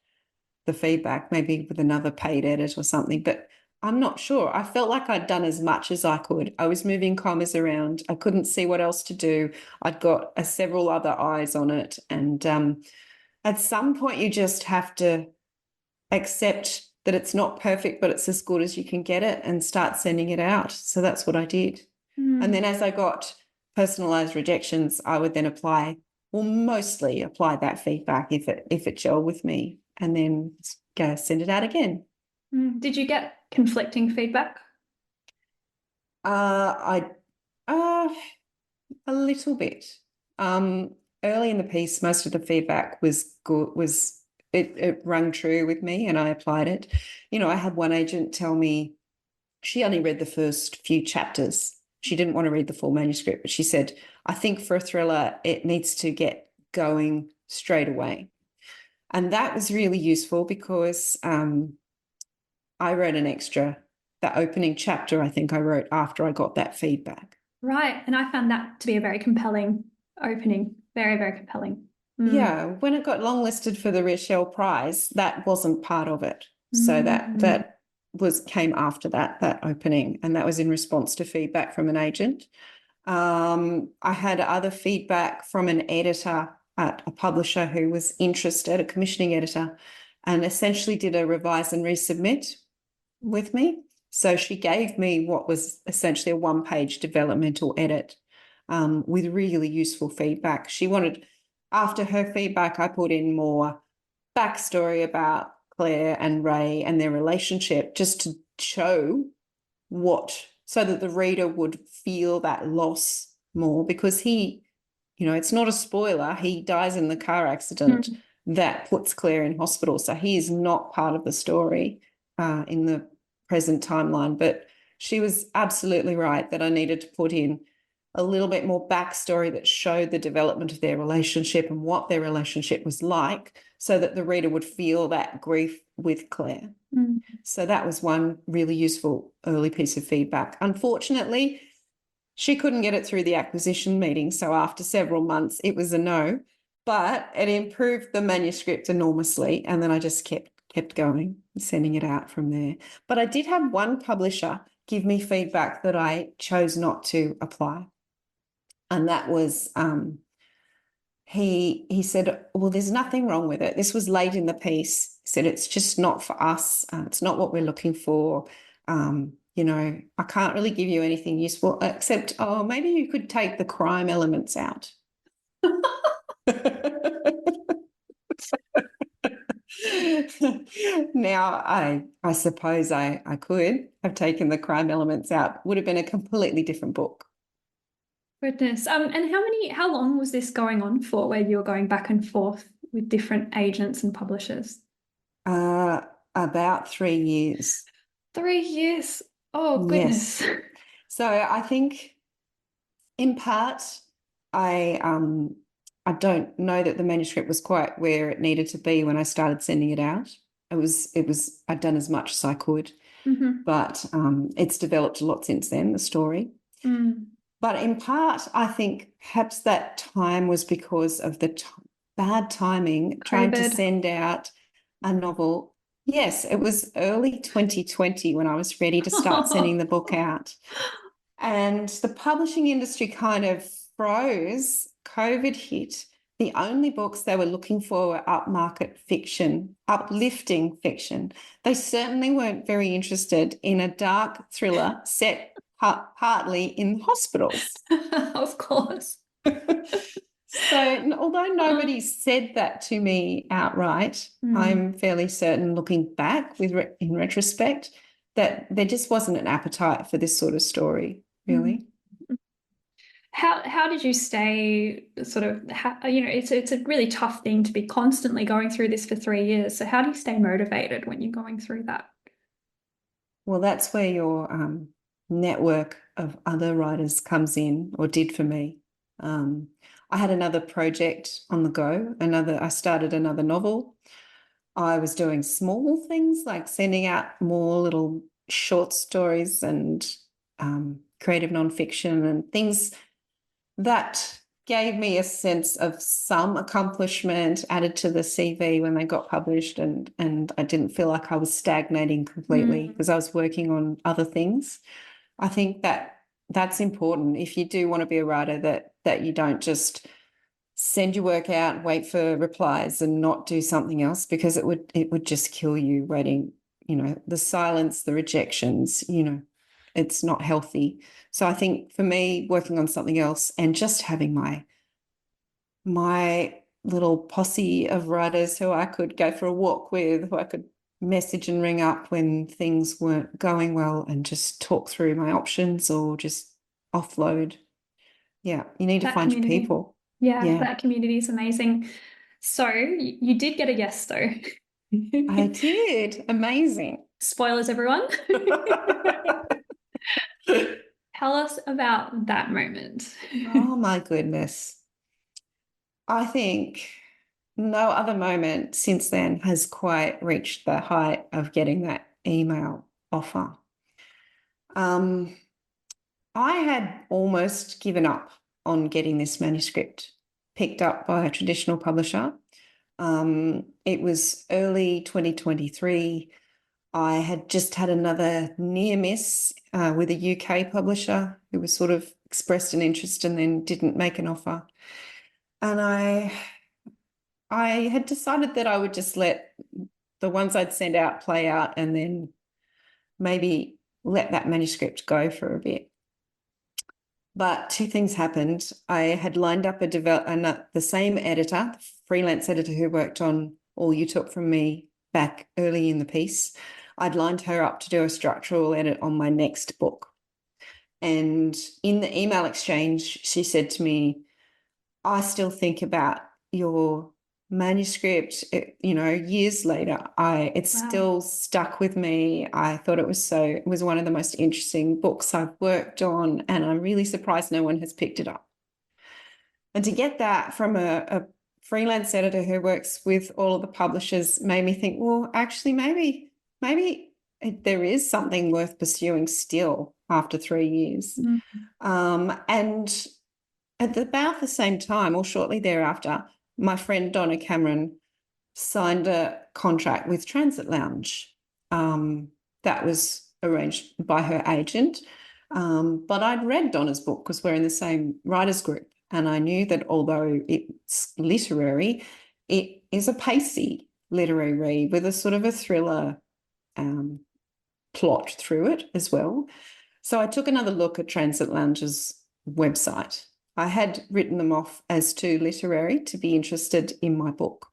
the feedback, maybe with another paid edit or something, but I'm not sure. I felt like I'd done as much as I could. I was moving commas around. I couldn't see what else to do. I'd got several other eyes on it. And at some point, you just have to accept that it's not perfect, but it's as good as you can get it and start sending it out. So that's what I did. And then as I got personalized rejections, I would then mostly apply that feedback if it gelled with me, and then go send it out again. Did you get conflicting feedback? A little bit. Early in the piece, most of the feedback was good. It rang true with me, and I applied it. I had one agent tell me she only read the first few chapters. She didn't want to read the full manuscript, but she said, I think for a thriller, it needs to get going straight away. And that was really useful because I wrote an extra. That opening chapter, I think I wrote after I got that feedback. Right. And I found that to be a very compelling opening. Very, very compelling. Yeah. When it got longlisted for the Rochelle Prize, that wasn't part of it. So that came after that opening, and that was in response to feedback from an agent. I had other feedback from an editor at a publisher who was interested, a commissioning editor, and essentially did a revise and resubmit with me. So she gave me what was essentially a one-page developmental edit with really useful feedback. She wanted, after her feedback, I put in more backstory about Claire and Ray and their relationship, just to show so that the reader would feel that loss more, because it's not a spoiler, he dies in the car accident that puts Claire in hospital. So he is not part of the story in the present timeline. But she was absolutely right that I needed to put in a little bit more backstory that showed the development of their relationship and what their relationship was like, so that the reader would feel that grief with Claire. So that was one really useful early piece of feedback. Unfortunately, she couldn't get it through the acquisition meeting. So after several months, it was a no, but it improved the manuscript enormously. And then I just kept going, sending it out from there. But I did have one publisher give me feedback that I chose not to apply. And that was, he said, well, there's nothing wrong with it. This was late in the piece. He said, it's just not for us. It's not what we're looking for. I can't really give you anything useful except, maybe you could take the crime elements out. Now, I suppose I could have taken the crime elements out. Would have been a completely different book. Goodness. And how long was this going on for, where you were going back and forth with different agents and publishers? About 3 years. 3 years. Oh, goodness. Yes. So I think in part, I don't know that the manuscript was quite where it needed to be when I started sending it out. I'd done as much as I could, but it's developed a lot since then, the story. But in part, I think perhaps that time was because of the bad timing, trying to send out a novel. Yes, it was early 2020 when I was ready to start sending the book out. And the publishing industry kind of froze. COVID hit. The only books they were looking for were upmarket fiction, uplifting fiction. They certainly weren't very interested in a dark thriller set partly in hospitals. Of course. So, although nobody said that to me outright, I'm fairly certain, looking back in retrospect, that there just wasn't an appetite for this sort of story, really. How did you stay sort of, it's a really tough thing to be constantly going through this for 3 years. So how do you stay motivated when you're going through that? Well, that's where your network of other writers comes in, or did for me. I had another project on the go. I started another novel. I was doing small things like sending out more little short stories and creative nonfiction and things that gave me a sense of some accomplishment added to the CV when they got published, and I didn't feel like I was stagnating completely because I was working on other things. I think that's important if you do want to be a writer, that you don't just send your work out, wait for replies and not do something else, because it would just kill you waiting, the silence, the rejections, it's not healthy. So I think for me, working on something else and just having my little posse of writers who I could go for a walk with, who I could message and ring up when things weren't going well and just talk through my options or just offload. Yeah, you need to find your people. Yeah, that community is amazing. So you did get a yes, though. I did. Amazing. Spoilers, everyone. Tell us about that moment. Oh, my goodness. I think no other moment since then has quite reached the height of getting that email offer. I had almost given up on getting this manuscript picked up by a traditional publisher. It was early 2023. I had just had another near miss with a UK publisher who was sort of expressed an interest and then didn't make an offer. And I had decided that I would just let the ones I'd send out play out and then maybe let that manuscript go for a bit. But two things happened. I had lined up the same editor, the freelance editor who worked on All You Took From Me back early in the piece. I'd lined her up to do a structural edit on my next book. And in the email exchange, she said to me, I still think about your manuscript, years later. It's still stuck with me. I thought it was one of the most interesting books I've worked on, and I'm really surprised no one has picked it up. And to get that from a freelance editor who works with all of the publishers made me think, well, actually, maybe there is something worth pursuing still after 3 years. And at about the same time, or shortly thereafter, my friend Donna Cameron signed a contract with Transit Lounge. That was arranged by her agent. But I'd read Donna's book because we're in the same writers group. And I knew that although it's literary, it is a pacey literary read with a sort of a thriller plot through it as well. So I took another look at Transit Lounge's website. I had written them off as too literary to be interested in my book.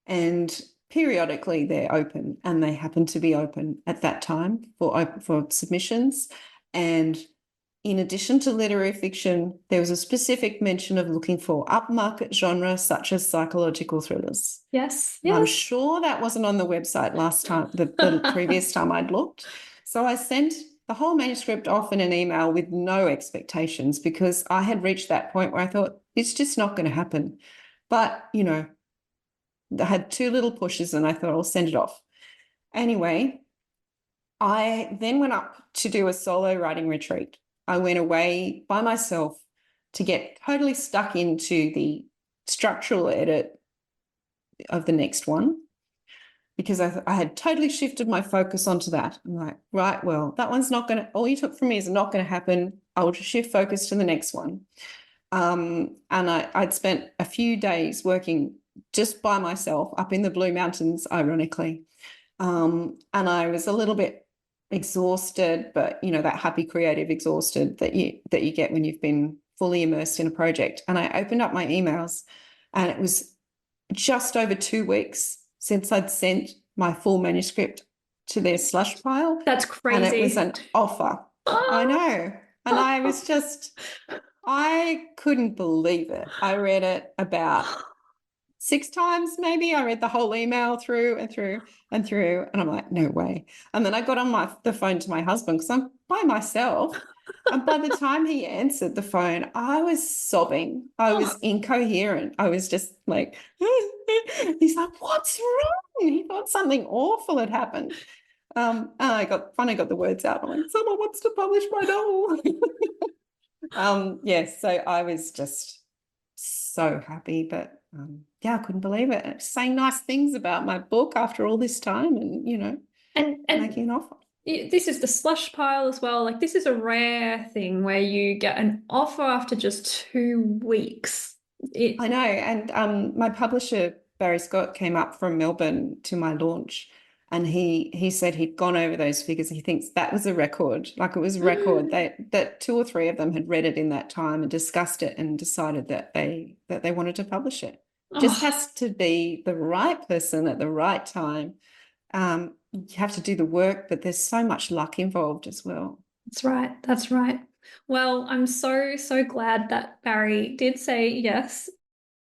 And periodically they're open, and they happen to be open at that time for submissions. And in addition to literary fiction, there was a specific mention of looking for upmarket genre such as psychological thrillers. Yes. I'm sure that wasn't on the website last time, the previous time I'd looked. So I sent the whole manuscript off in an email with no expectations, because I had reached that point where I thought, it's just not going to happen. But, I had two little pushes and I thought, I'll send it off. Anyway, I then went up to do a solo writing retreat. I went away by myself to get totally stuck into the structural edit of the next one. because I had totally shifted my focus onto that. I'm like, right, well, that one's not going to, all you took from me is not going to happen. I will just shift focus to the next one. And I'd spent a few days working just by myself up in the Blue Mountains, ironically. And I was a little bit exhausted, but you know, that happy creative exhausted that you get when you've been fully immersed in a project. And I opened up my emails, and it was just over 2 weeks since I'd sent my full manuscript to their slush pile. That's crazy. And it was an offer. I know. And I was just, I couldn't believe it. I read it about 6 times, maybe. I read the whole email through and through and through, and I'm like, no way. And then I got on the phone to my husband because I'm by myself. And by the time he answered the phone, I was sobbing. I was incoherent. I was just like, he's like, what's wrong? He thought something awful had happened. And I finally got the words out. I'm like, someone wants to publish my novel. Yes, so I was just so happy, but yeah, I couldn't believe it. Saying nice things about my book after all this time, and you know, and making an offer. this is the slush pile as well. Like, this is a rare thing where you get an offer after just 2 weeks. I know, and my publisher Barry Scott came up from Melbourne to my launch, and he said he'd gone over those figures. He thinks that was a record, like it was a record. That 2 or 3 of them had read it in that time and discussed it and decided that they wanted to publish it. Just has to be the right person at the right time. You have to do the work, but there's so much luck involved as well. That's right. That's right. Well, I'm so glad that Barry did say yes.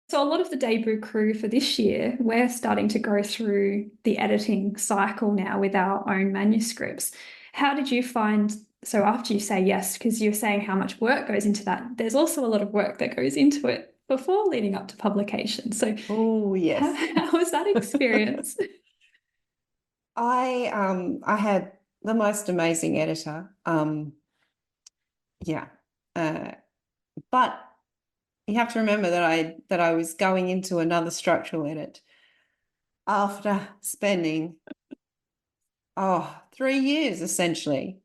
So a lot of the debut crew for this year, we're starting to go through the editing cycle now with our own manuscripts. How did you find, so after you say yes, because you're saying how much work goes into that, there's also a lot of work that goes into it before leading up to publication. So yes. how was that experience? I had the most amazing editor. But you have to remember that I was going into another structural edit after spending 3 years essentially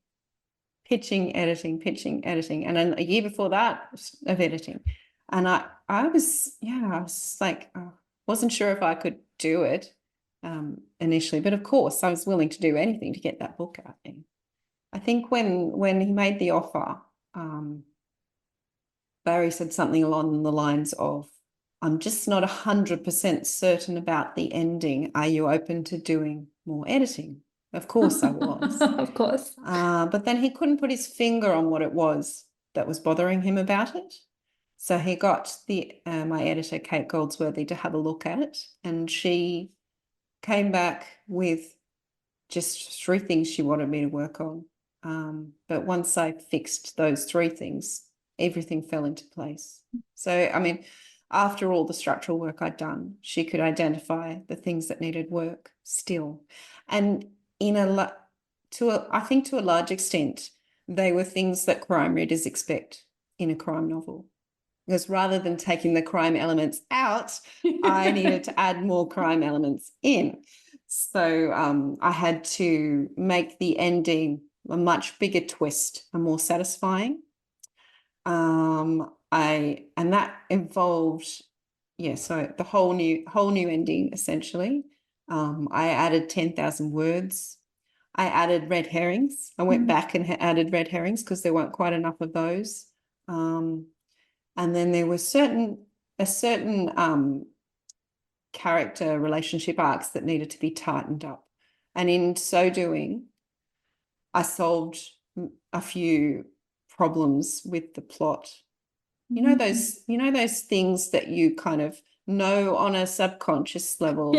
pitching, editing, and then a year before that of editing. And I was like, wasn't sure if I could do it initially, but of course I was willing to do anything to get that book out there. I think when he made the offer, Barry said something along the lines of, I'm just not 100% certain about the ending. Are you open to doing more editing? Of course I was. Of course. But then he couldn't put his finger on what it was that was bothering him about it. So he got my editor, Kate Goldsworthy, to have a look at it, and she came back with just 3 things she wanted me to work on. But once I fixed those 3 things, everything fell into place. So, I mean, after all the structural work I'd done, she could identify the things that needed work still. And I think to a large extent, they were things that crime readers expect in a crime novel. Because rather than taking the crime elements out, I needed to add more crime elements in. So I had to make the ending a much bigger twist and more satisfying. And that involved, so the whole new ending essentially. I added 10,000 words. I added red herrings. I went back and added red herrings because there weren't quite enough of those. And then there were a certain character relationship arcs that needed to be tightened up. And in so doing, I solved a few problems with the plot. You know those things that you kind of know on a subconscious level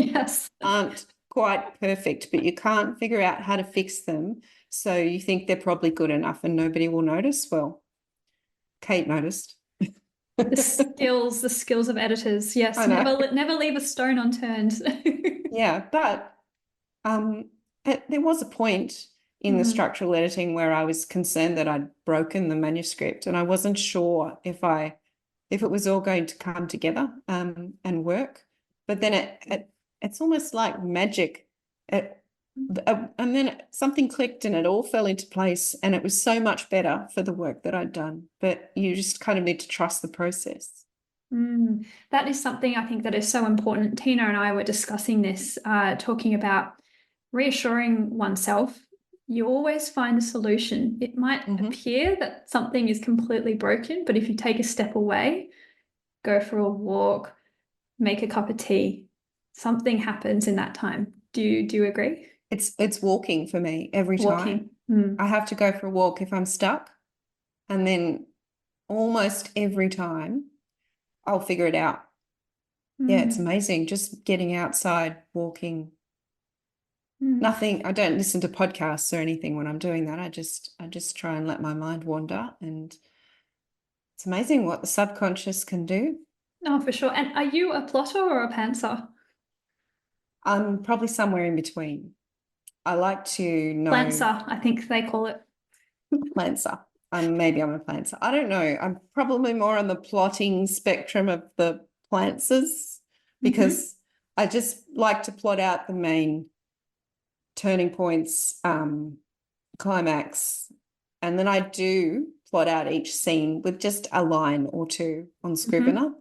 aren't quite perfect, but you can't figure out how to fix them. So you think they're probably good enough and nobody will notice. Well, Kate noticed. The skills of editors. Yes, never leave a stone unturned. Yeah, but there was a point in the structural editing where I was concerned that I'd broken the manuscript, and I wasn't sure if it was all going to come together and work. But then it's almost like magic. And then something clicked and it all fell into place, and it was so much better for the work that I'd done. But you just kind of need to trust the process. That is something I think that is so important. Tina and I were discussing this, talking about reassuring oneself. You always find a solution. It might appear that something is completely broken, but if you take a step away, go for a walk, make a cup of tea, something happens in that time. Do you agree? It's walking for me every time. I have to go for a walk if I'm stuck, and then almost every time I'll figure it out. Yeah, it's amazing. Just getting outside, walking. Nothing, I don't listen to podcasts or anything when I'm doing that. I just try and let my mind wander, and it's amazing what the subconscious can do. Oh, for sure. And are you a plotter or a pantser? I'm probably somewhere in between. I like to know. Plancer, I think they call it. Plancer. Maybe I'm a plancer. I don't know. I'm probably more on the plotting spectrum of the plancers, because I just like to plot out the main turning points, climax, and then I do plot out each scene with just a line or two on Scrivener,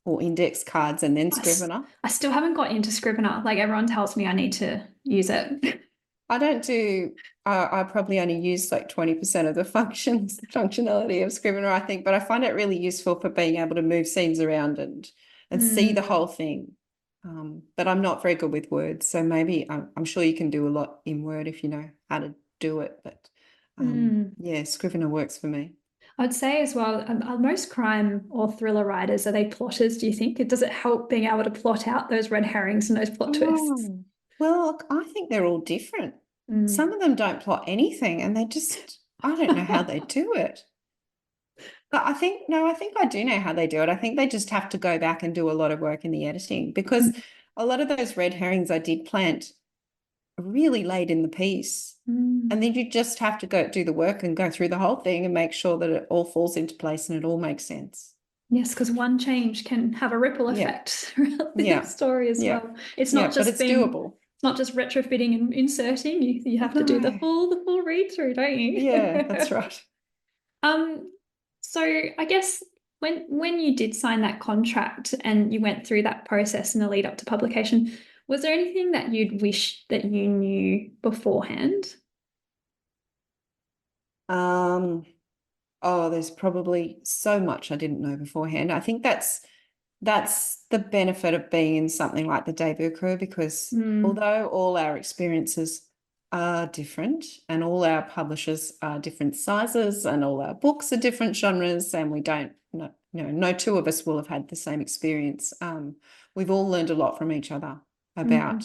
or index cards and then Scrivener. I still haven't got into Scrivener. Like, everyone tells me I need to use it. I don't do, I probably only use like 20% of the functionality of Scrivener, I think, but I find it really useful for being able to move scenes around and see the whole thing. But I'm not very good with words, so maybe I'm sure you can do a lot in Word if you know how to do it. But yeah, Scrivener works for me. I'd say as well, are most crime or thriller writers, are they plotters, do you think? Does it help being able to plot out those red herrings and those plot twists? Well, look, I think they're all different. Some of them don't plot anything, and they just, I don't know how they do it. But I think I do know how they do it. I think they just have to go back and do a lot of work in the editing, because a lot of those red herrings I did plant really late in the piece. And then you just have to go do the work and go through the whole thing and make sure that it all falls into place and it all makes sense. Yes, because one change can have a ripple effect throughout the story as well. It's not just but it's doable. It's not just retrofitting and inserting. You have to do the full read through, don't you? Yeah, that's right. So I guess when you did sign that contract and you went through that process in the lead up to publication, was there anything that you'd wish that you knew beforehand? There's probably so much I didn't know beforehand. I think that's the benefit of being in something like the debut crew, because although all our experiences are different and all our publishers are different sizes and all our books are different genres, and we don't know, no two of us will have had the same experience. We've all learned a lot from each other about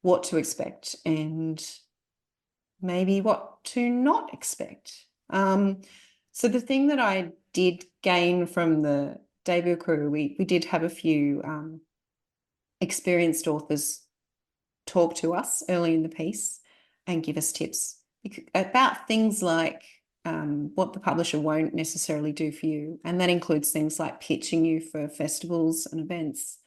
what to expect and maybe what to not expect. So the thing that I did gain from the debut crew, we did have a few experienced authors talk to us early in the piece and give us tips about things like what the publisher won't necessarily do for you. And that includes things like pitching you for festivals and events.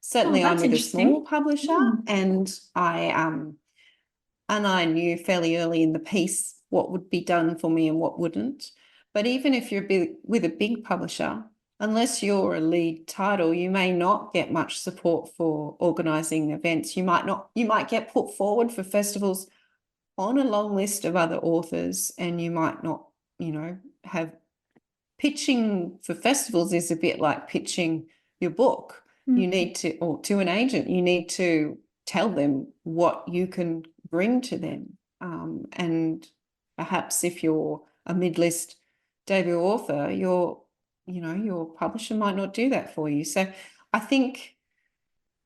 Certainly I'm with a small publisher, and I knew fairly early in the piece what would be done for me and what wouldn't. But even if you're with a big publisher, unless you're a lead title, you may not get much support for organising events. You might get put forward for festivals on a long list of other authors, and you might not, have pitching for festivals is a bit like pitching your book. You need to, or to an agent, you need to tell them what you can bring to them. And perhaps if you're a mid-list debut author, your publisher might not do that for you. So I think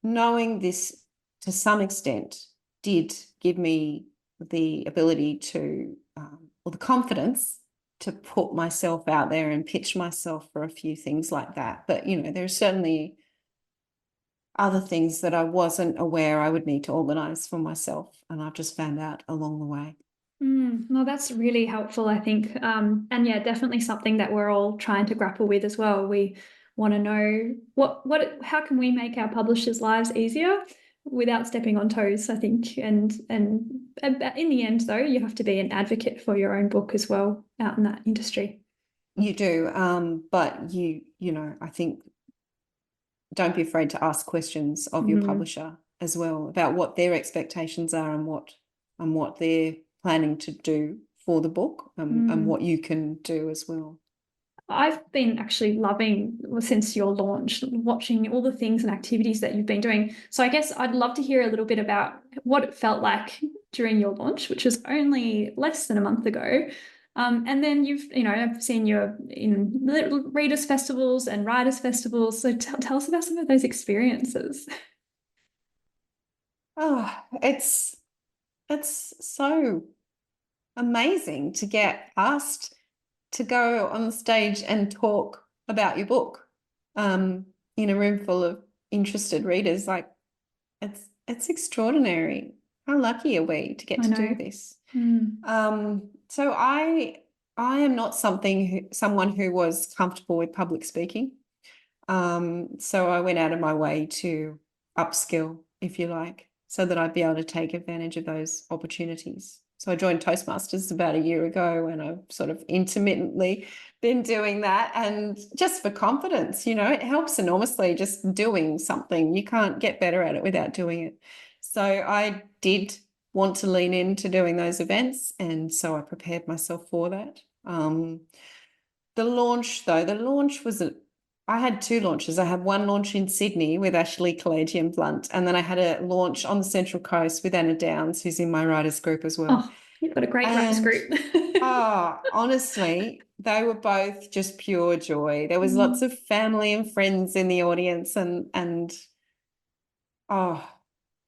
knowing this to some extent did give me the ability to, or the confidence to put myself out there and pitch myself for a few things like that. But, there are certainly other things that I wasn't aware I would need to organise for myself, and I've just found out along the way. No, that's really helpful, I think. And yeah, definitely something that we're all trying to grapple with as well. We want to know how can we make our publishers' lives easier without stepping on toes, I think. And in the end, though, you have to be an advocate for your own book as well out in that industry. You do, but you know, I think don't be afraid to ask questions of your publisher as well about what their expectations are and what they're planning to do for the book, and what you can do as well. I've been actually loving, since your launch, watching all the things and activities that you've been doing. So I guess I'd love to hear a little bit about what it felt like during your launch, which was only less than a month ago. And then I've seen you in readers' festivals and writers' festivals. So tell us about some of those experiences. Oh, it's so amazing to get asked to go on stage and talk about your book in a room full of interested readers. Like, it's extraordinary. How lucky are we to get to do this? So I am not someone who was comfortable with public speaking. So I went out of my way to upskill, if you like, so that I'd be able to take advantage of those opportunities. So I joined Toastmasters about a year ago, and I've sort of intermittently been doing that. And just for confidence, it helps enormously just doing something. You can't get better at it without doing it. So I did want to lean into doing those events, and so I prepared myself for that. The launch was I had two launches. I had one launch in Sydney with Ashley Kalajian Blunt, and then I had a launch on the Central Coast with Anna Downs, who's in my writers group as well. Oh, you've got a great writers group. Honestly, they were both just pure joy. There was lots of family and friends in the audience, and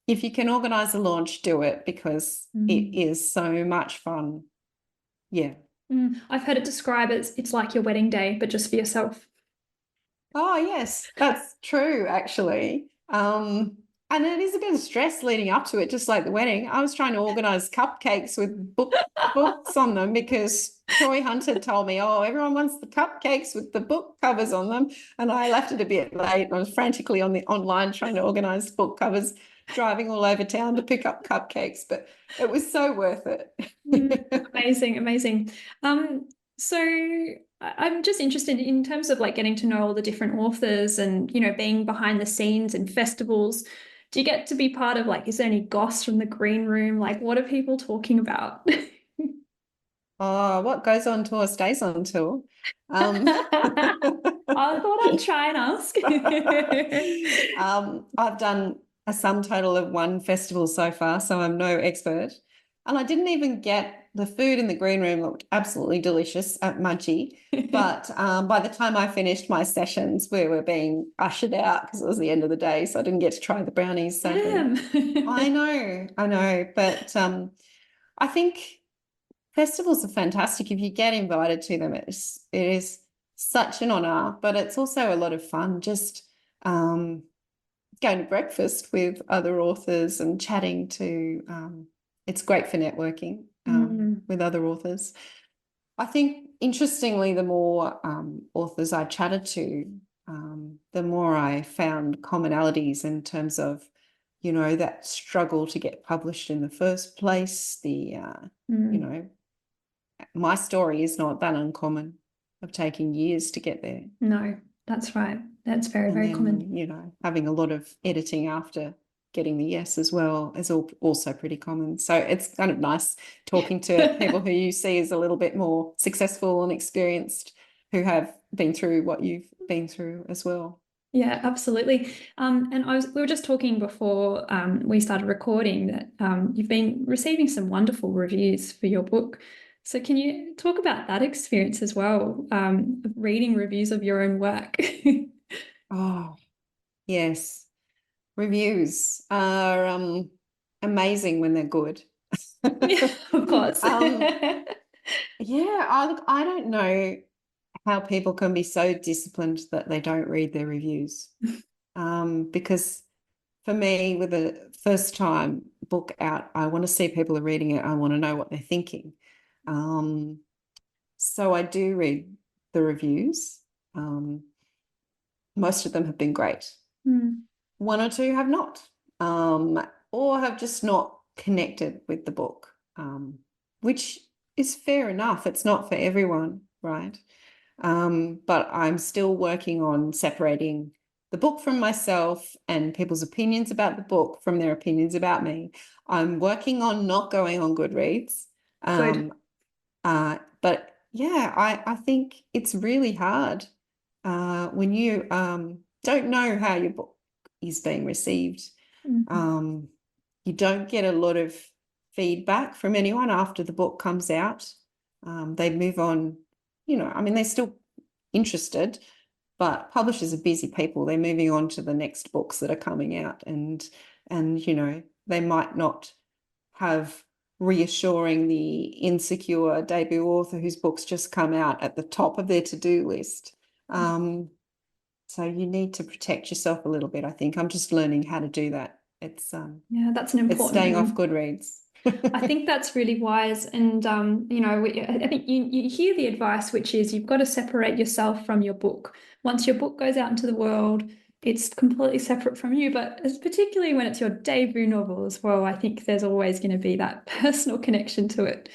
if you can organise a launch, do it, because it is so much fun. Yeah. I've heard it described as it's like your wedding day, but just for yourself. Oh, yes, that's true, actually. And it is a bit of stress leading up to it, just like the wedding. I was trying to organise cupcakes with books on them, because Troy Hunter told me, oh, everyone wants the cupcakes with the book covers on them. And I left it a bit late. I was frantically on the online trying to organise book covers, driving all over town to pick up cupcakes, but it was so worth it. Amazing. So I'm just interested in terms of like getting to know all the different authors and, being behind the scenes in festivals. Do you get to be part of, like, is there any goss from the green room? Like, what are people talking about? Oh, what goes on tour stays on tour. I thought I'd try and ask. I've done a sum total of one festival so far, so I'm no expert. And I didn't even get the food in the green room looked absolutely delicious at Munchie. But by the time I finished my sessions, we were being ushered out because it was the end of the day, so I didn't get to try the brownies. Sadly. I know. But I think festivals are fantastic. If you get invited to them, it is such an honour, but it's also a lot of fun just going to breakfast with other authors and chatting to it's great for networking with other authors. I think, interestingly, the more authors I chatted to, the more I found commonalities in terms of, that struggle to get published in the first place. My story is not that uncommon, of taking years to get there. No, that's right. That's very common. Having a lot of editing after getting the yes as well is also pretty common. So it's kind of nice talking to people who you see as a little bit more successful and experienced, who have been through what you've been through as well. Yeah, absolutely. And we were just talking before we started recording that you've been receiving some wonderful reviews for your book. So can you talk about that experience as well, reading reviews of your own work? Oh, yes. Reviews are amazing when they're good. Yeah, of course. I don't know how people can be so disciplined that they don't read their reviews. Because for me, with a first time book out, I want to see people are reading it. I want to know what they're thinking. So I do read the reviews. most of them have been great. Mm. One or two have not, or have just not connected with the book, which is fair enough. It's not for everyone, right? But I'm still working on separating the book from myself and people's opinions about the book from their opinions about me. I'm working on not going on Goodreads. Good. But yeah, I think it's really hard when you don't know how your book is being received. Mhm. You don't get a lot of feedback from anyone after the book comes out. They move on, I mean, they're still interested, but publishers are busy people. They're moving on to the next books that are coming out, and they might not have reassuring the insecure debut author whose book's just come out at the top of their to-do list. So you need to protect yourself a little bit, I think. I'm just learning how to do that. It's Yeah, that's an it's important staying off one. Goodreads. I think that's really wise. And, I think you hear the advice, which is you've got to separate yourself from your book. Once your book goes out into the world, it's completely separate from you. But particularly when it's your debut novel as well, I think there's always going to be that personal connection to it.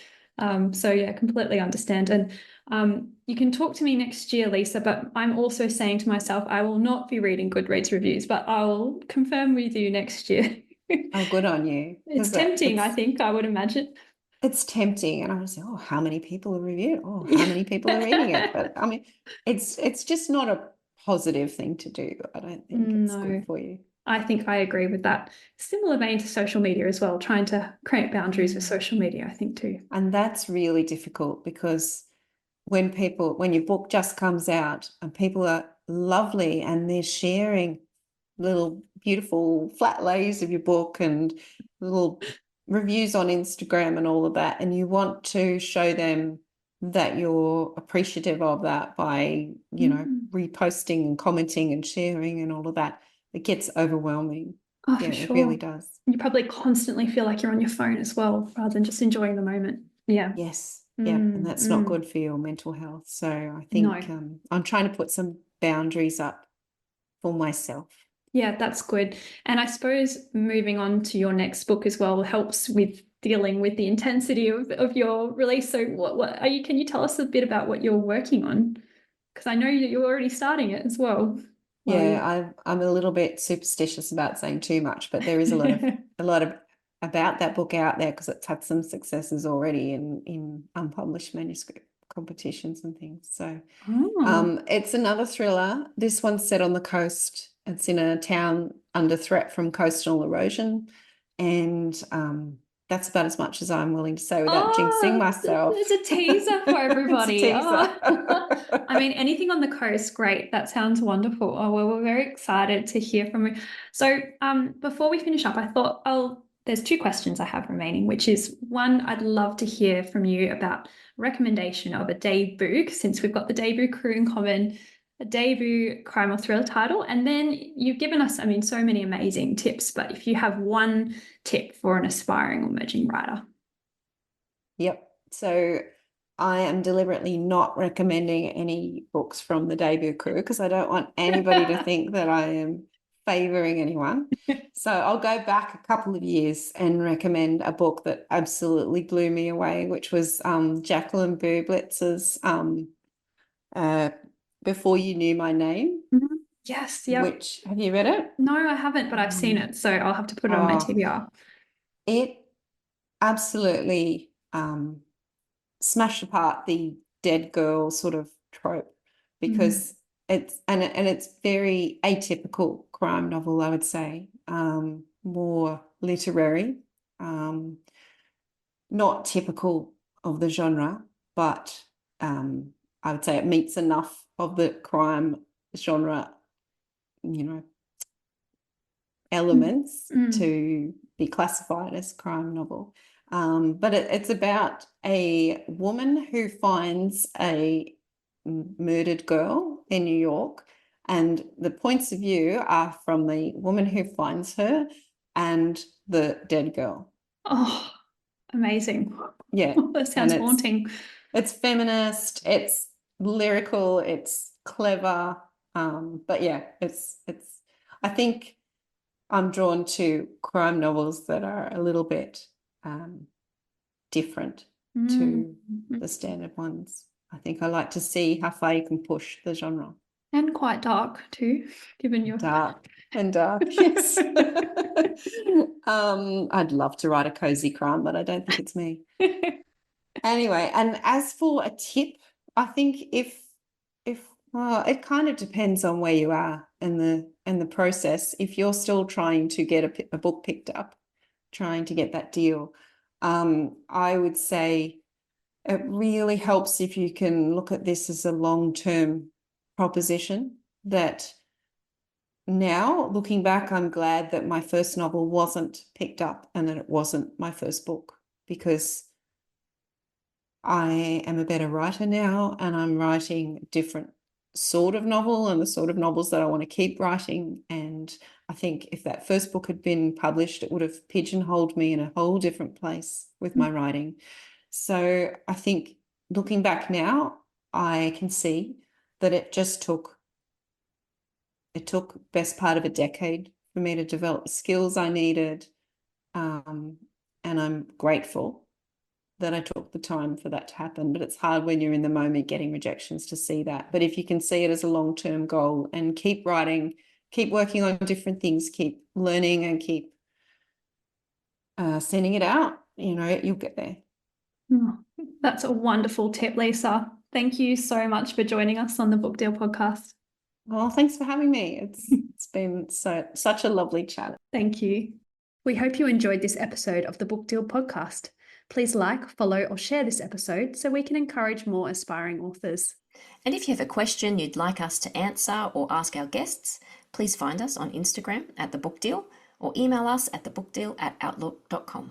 So yeah, completely understand. And you can talk to me next year, Lisa, but I'm also saying to myself, I will not be reading Goodreads reviews, but I'll confirm with you next year. Oh, good on you. It's 'Cause tempting, I think, I would imagine. it's tempting, and I was like, oh, how many people have reviewed it? Oh, how Yeah. many people are reading it? But I mean, it's just not a positive thing to do. I don't think it's No, good for you. I think I agree with that. Similar vein to social media as well, trying to create boundaries with social media, I think too. And that's really difficult because when your book just comes out and people are lovely and they're sharing little beautiful flat lays of your book and little reviews on Instagram and all of that, and you want to show them that you're appreciative of that by, reposting and commenting and sharing and all of that, it gets overwhelming. Oh, Yeah, for it really sure. does. You probably constantly feel like you're on your phone as well, rather than just enjoying the moment. Yeah. Yes. Yeah, and that's not good for your mental health. So I think No. I'm trying to put some boundaries up for myself. Yeah, that's good. And I suppose moving on to your next book as well helps with dealing with the intensity of your release. So what are you, can you tell us a bit about what you're working on? Because I know you're already starting it as well. Yeah, I'm a little bit superstitious about saying too much, but there is a lot of about that book out there because it's had some successes already in unpublished manuscript competitions and things. So it's another thriller. This one's set on the coast. It's in a town under threat from coastal erosion, and that's about as much as I'm willing to say without jinxing myself. It's a teaser for everybody. It's a Oh. I mean, anything on the coast, great. That sounds wonderful. Oh, well, we're very excited to hear from you. So, before we finish up, I thought there's two questions I have remaining, which is one, I'd love to hear from you about recommendation of a debut, since we've got the debut crew in common, a debut crime or thriller title. And then you've given us, I mean, so many amazing tips, but if you have one tip for an aspiring or emerging writer. Yep. So I am deliberately not recommending any books from the debut crew because I don't want anybody to think that I am favoring anyone. So I'll go back a couple of years and recommend a book that absolutely blew me away, which was Jacqueline Bublitz's Before You Knew My Name. Mm-hmm. Yes, yeah. Which, have you read it? No, I haven't, but I've seen it, so I'll have to put it on my TBR. It absolutely smashed apart the dead girl sort of trope because it's very atypical crime novel, I would say, more literary, not typical of the genre, but I would say it meets enough of the crime genre, elements to be classified as a crime novel. But it's about a woman who finds a murdered girl in New York, and the points of view are from the woman who finds her and the dead girl. Oh, amazing. Yeah. That sounds haunting. It's feminist, it's lyrical, it's clever. But yeah, it's I think I'm drawn to crime novels that are a little bit different to the standard ones. I think I like to see how far you can push the genre. And quite dark too, given your Dark, yes. I'd love to write a cozy crime, but I don't think it's me. Anyway, and as for a tip, I think if well, it kind of depends on where you are in the process. If you're still trying to get a book picked up, trying to get that deal, I would say it really helps if you can look at this as a long-term proposition. That now, looking back, I'm glad that my first novel wasn't picked up and that it wasn't my first book, because I am a better writer now and I'm writing a different sort of novel and the sort of novels that I want to keep writing. And I think if that first book had been published, it would have pigeonholed me in a whole different place with my writing. So I think looking back now, I can see that it took best part of a decade for me to develop the skills I needed. And I'm grateful that I took the time for that to happen. But it's hard when you're in the moment getting rejections to see that. But if you can see it as a long-term goal and keep writing, keep working on different things, keep learning and keep sending it out, you'll get there. Oh, that's a wonderful tip, Lisa. Thank you so much for joining us on the Book Deal podcast. Well, thanks for having me. It's been such a lovely chat. Thank you. We hope you enjoyed this episode of the Book Deal podcast. Please like, follow, or share this episode so we can encourage more aspiring authors. And if you have a question you'd like us to answer or ask our guests, please find us on Instagram @The Book Deal or email us at thebookdeal@outlook.com.